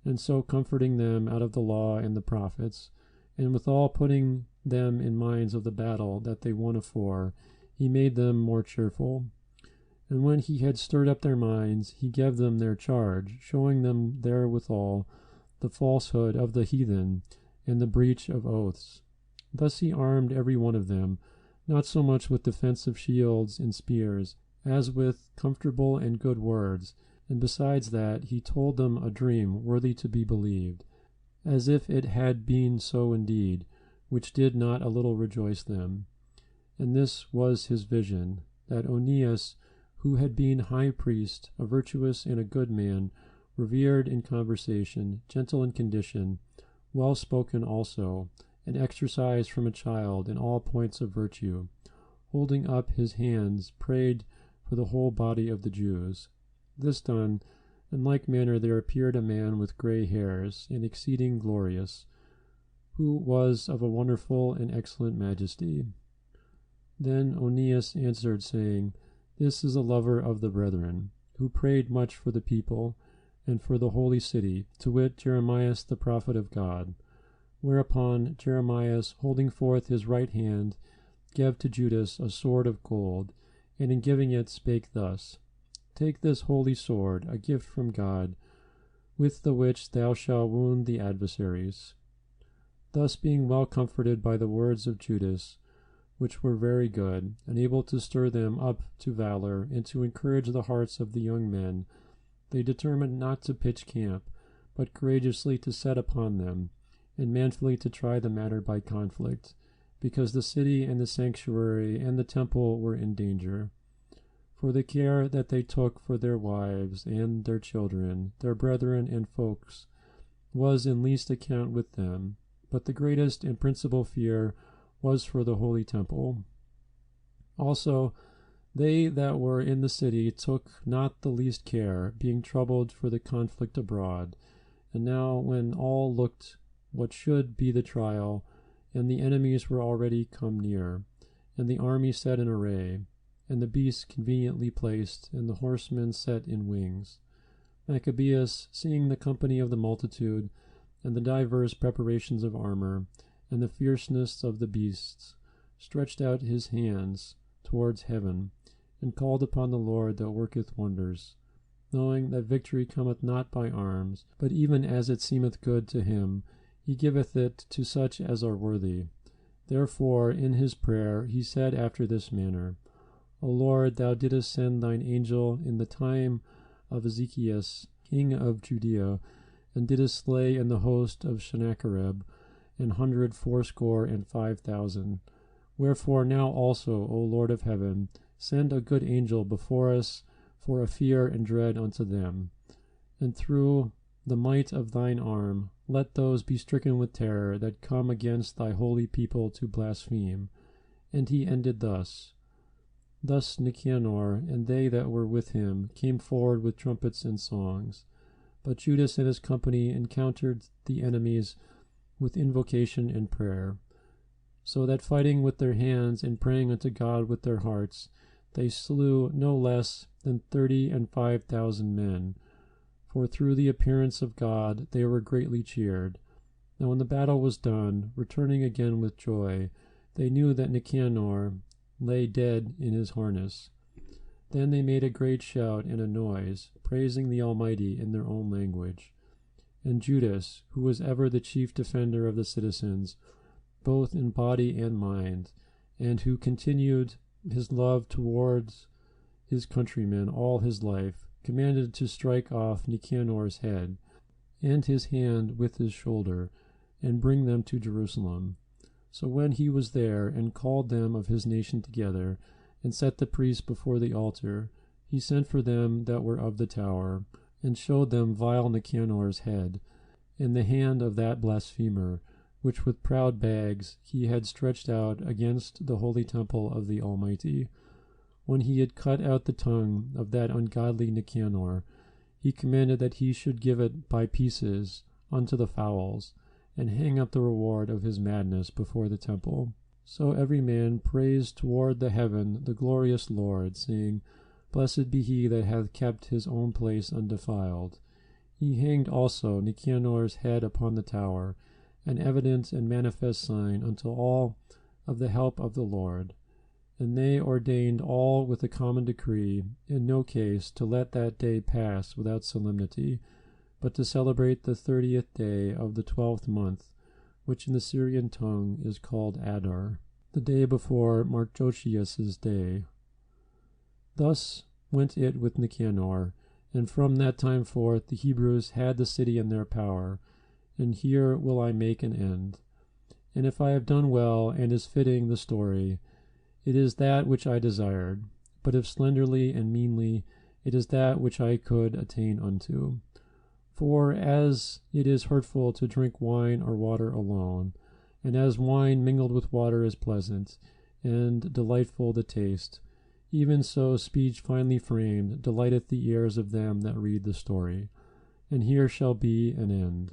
and so comforting them out of the law and the prophets, and withal putting them in minds of the battle that they won afore, he made them more cheerful. And when he had stirred up their minds, he gave them their charge, showing them therewithal the falsehood of the heathen and the breach of oaths. Thus he armed every one of them, not so much with defensive shields and spears, as with comfortable and good words, and besides that he told them a dream worthy to be believed, as if it had been so indeed, which did not a little rejoice them. And this was his vision, that Onias, who had been high priest, a virtuous and a good man, revered in conversation, gentle in condition, well spoken also, and exercised from a child in all points of virtue, holding up his hands, prayed for the whole body of the Jews. This done, in like manner there appeared a man with grey hairs, and exceeding glorious, who was of a wonderful and excellent majesty. Then Onias answered, saying, This is a lover of the brethren, who prayed much for the people, and for the holy city, to wit, Jeremias the prophet of God. Whereupon Jeremias, holding forth his right hand, gave to Judas a sword of gold, and in giving it spake thus, Take this holy sword, a gift from God, with the which thou shalt wound the adversaries. Thus being well comforted by the words of Judas, which were very good, and able to stir them up to valor, and to encourage the hearts of the young men, they determined not to pitch camp, but courageously to set upon them, and manfully to try the matter by conflict, because the city and the sanctuary and the temple were in danger. For the care that they took for their wives and their children, their brethren and folks, was in least account with them, but the greatest and principal fear was for the holy temple. Also, they that were in the city took not the least care, being troubled for the conflict abroad. And now, when all looked what should be the trial, and the enemies were already come near, and the army set in array, and the beasts conveniently placed, and the horsemen set in wings, Maccabeus, seeing the company of the multitude, and the divers preparations of armor, and the fierceness of the beasts, stretched out his hands towards heaven, and called upon the Lord that worketh wonders, knowing that victory cometh not by arms, but even as it seemeth good to him, he giveth it to such as are worthy. Therefore in his prayer he said after this manner, O Lord, thou didst send thine angel in the time of Ezekias, king of Judea, and didst slay in the host of Sennacherib 180,500. Wherefore now also, O Lord of heaven, send a good angel before us for a fear and dread unto them. And through the might of thine arm, let those be stricken with terror that come against thy holy people to blaspheme. And he ended thus. Thus Nicanor and they that were with him came forward with trumpets and songs. But Judas and his company encountered the enemies with invocation and prayer, so that fighting with their hands and praying unto God with their hearts, they slew no less than 35,000 men. For through the appearance of God they were greatly cheered. Now when the battle was done, returning again with joy, they knew that Nicanor lay dead in his harness. Then they made a great shout and a noise, praising the Almighty in their own language. And Judas, who was ever the chief defender of the citizens, both in body and mind, and who continued his love towards his countrymen all his life, commanded to strike off Nicanor's head, and his hand with his shoulder, and bring them to Jerusalem. So when he was there, and called them of his nation together, and set the priests before the altar, he sent for them that were of the tower, and showed them vile Nicanor's head, and the hand of that blasphemer, which with proud bags he had stretched out against the holy temple of the Almighty. When he had cut out the tongue of that ungodly Nicanor, he commanded that he should give it by pieces unto the fowls, and hang up the reward of his madness before the temple. So every man praised toward the heaven the glorious Lord, saying, Blessed be he that hath kept his own place undefiled. He hanged also Nicanor's head upon the tower, an evident and manifest sign unto all of the help of the Lord. And they ordained all with a common decree, in no case to let that day pass without solemnity, but to celebrate the 30th day of the 12th month, which in the Syrian tongue is called Adar, the day before Marchochius's day. Thus went it with Nicanor, and from that time forth the Hebrews had the city in their power, and here will I make an end. And if I have done well, and is fitting the story, it is that which I desired, but if slenderly and meanly, it is that which I could attain unto. For as it is hurtful to drink wine or water alone, and as wine mingled with water is pleasant, and delightful the taste, even so speech finely framed delighteth the ears of them that read the story. And here shall be an end.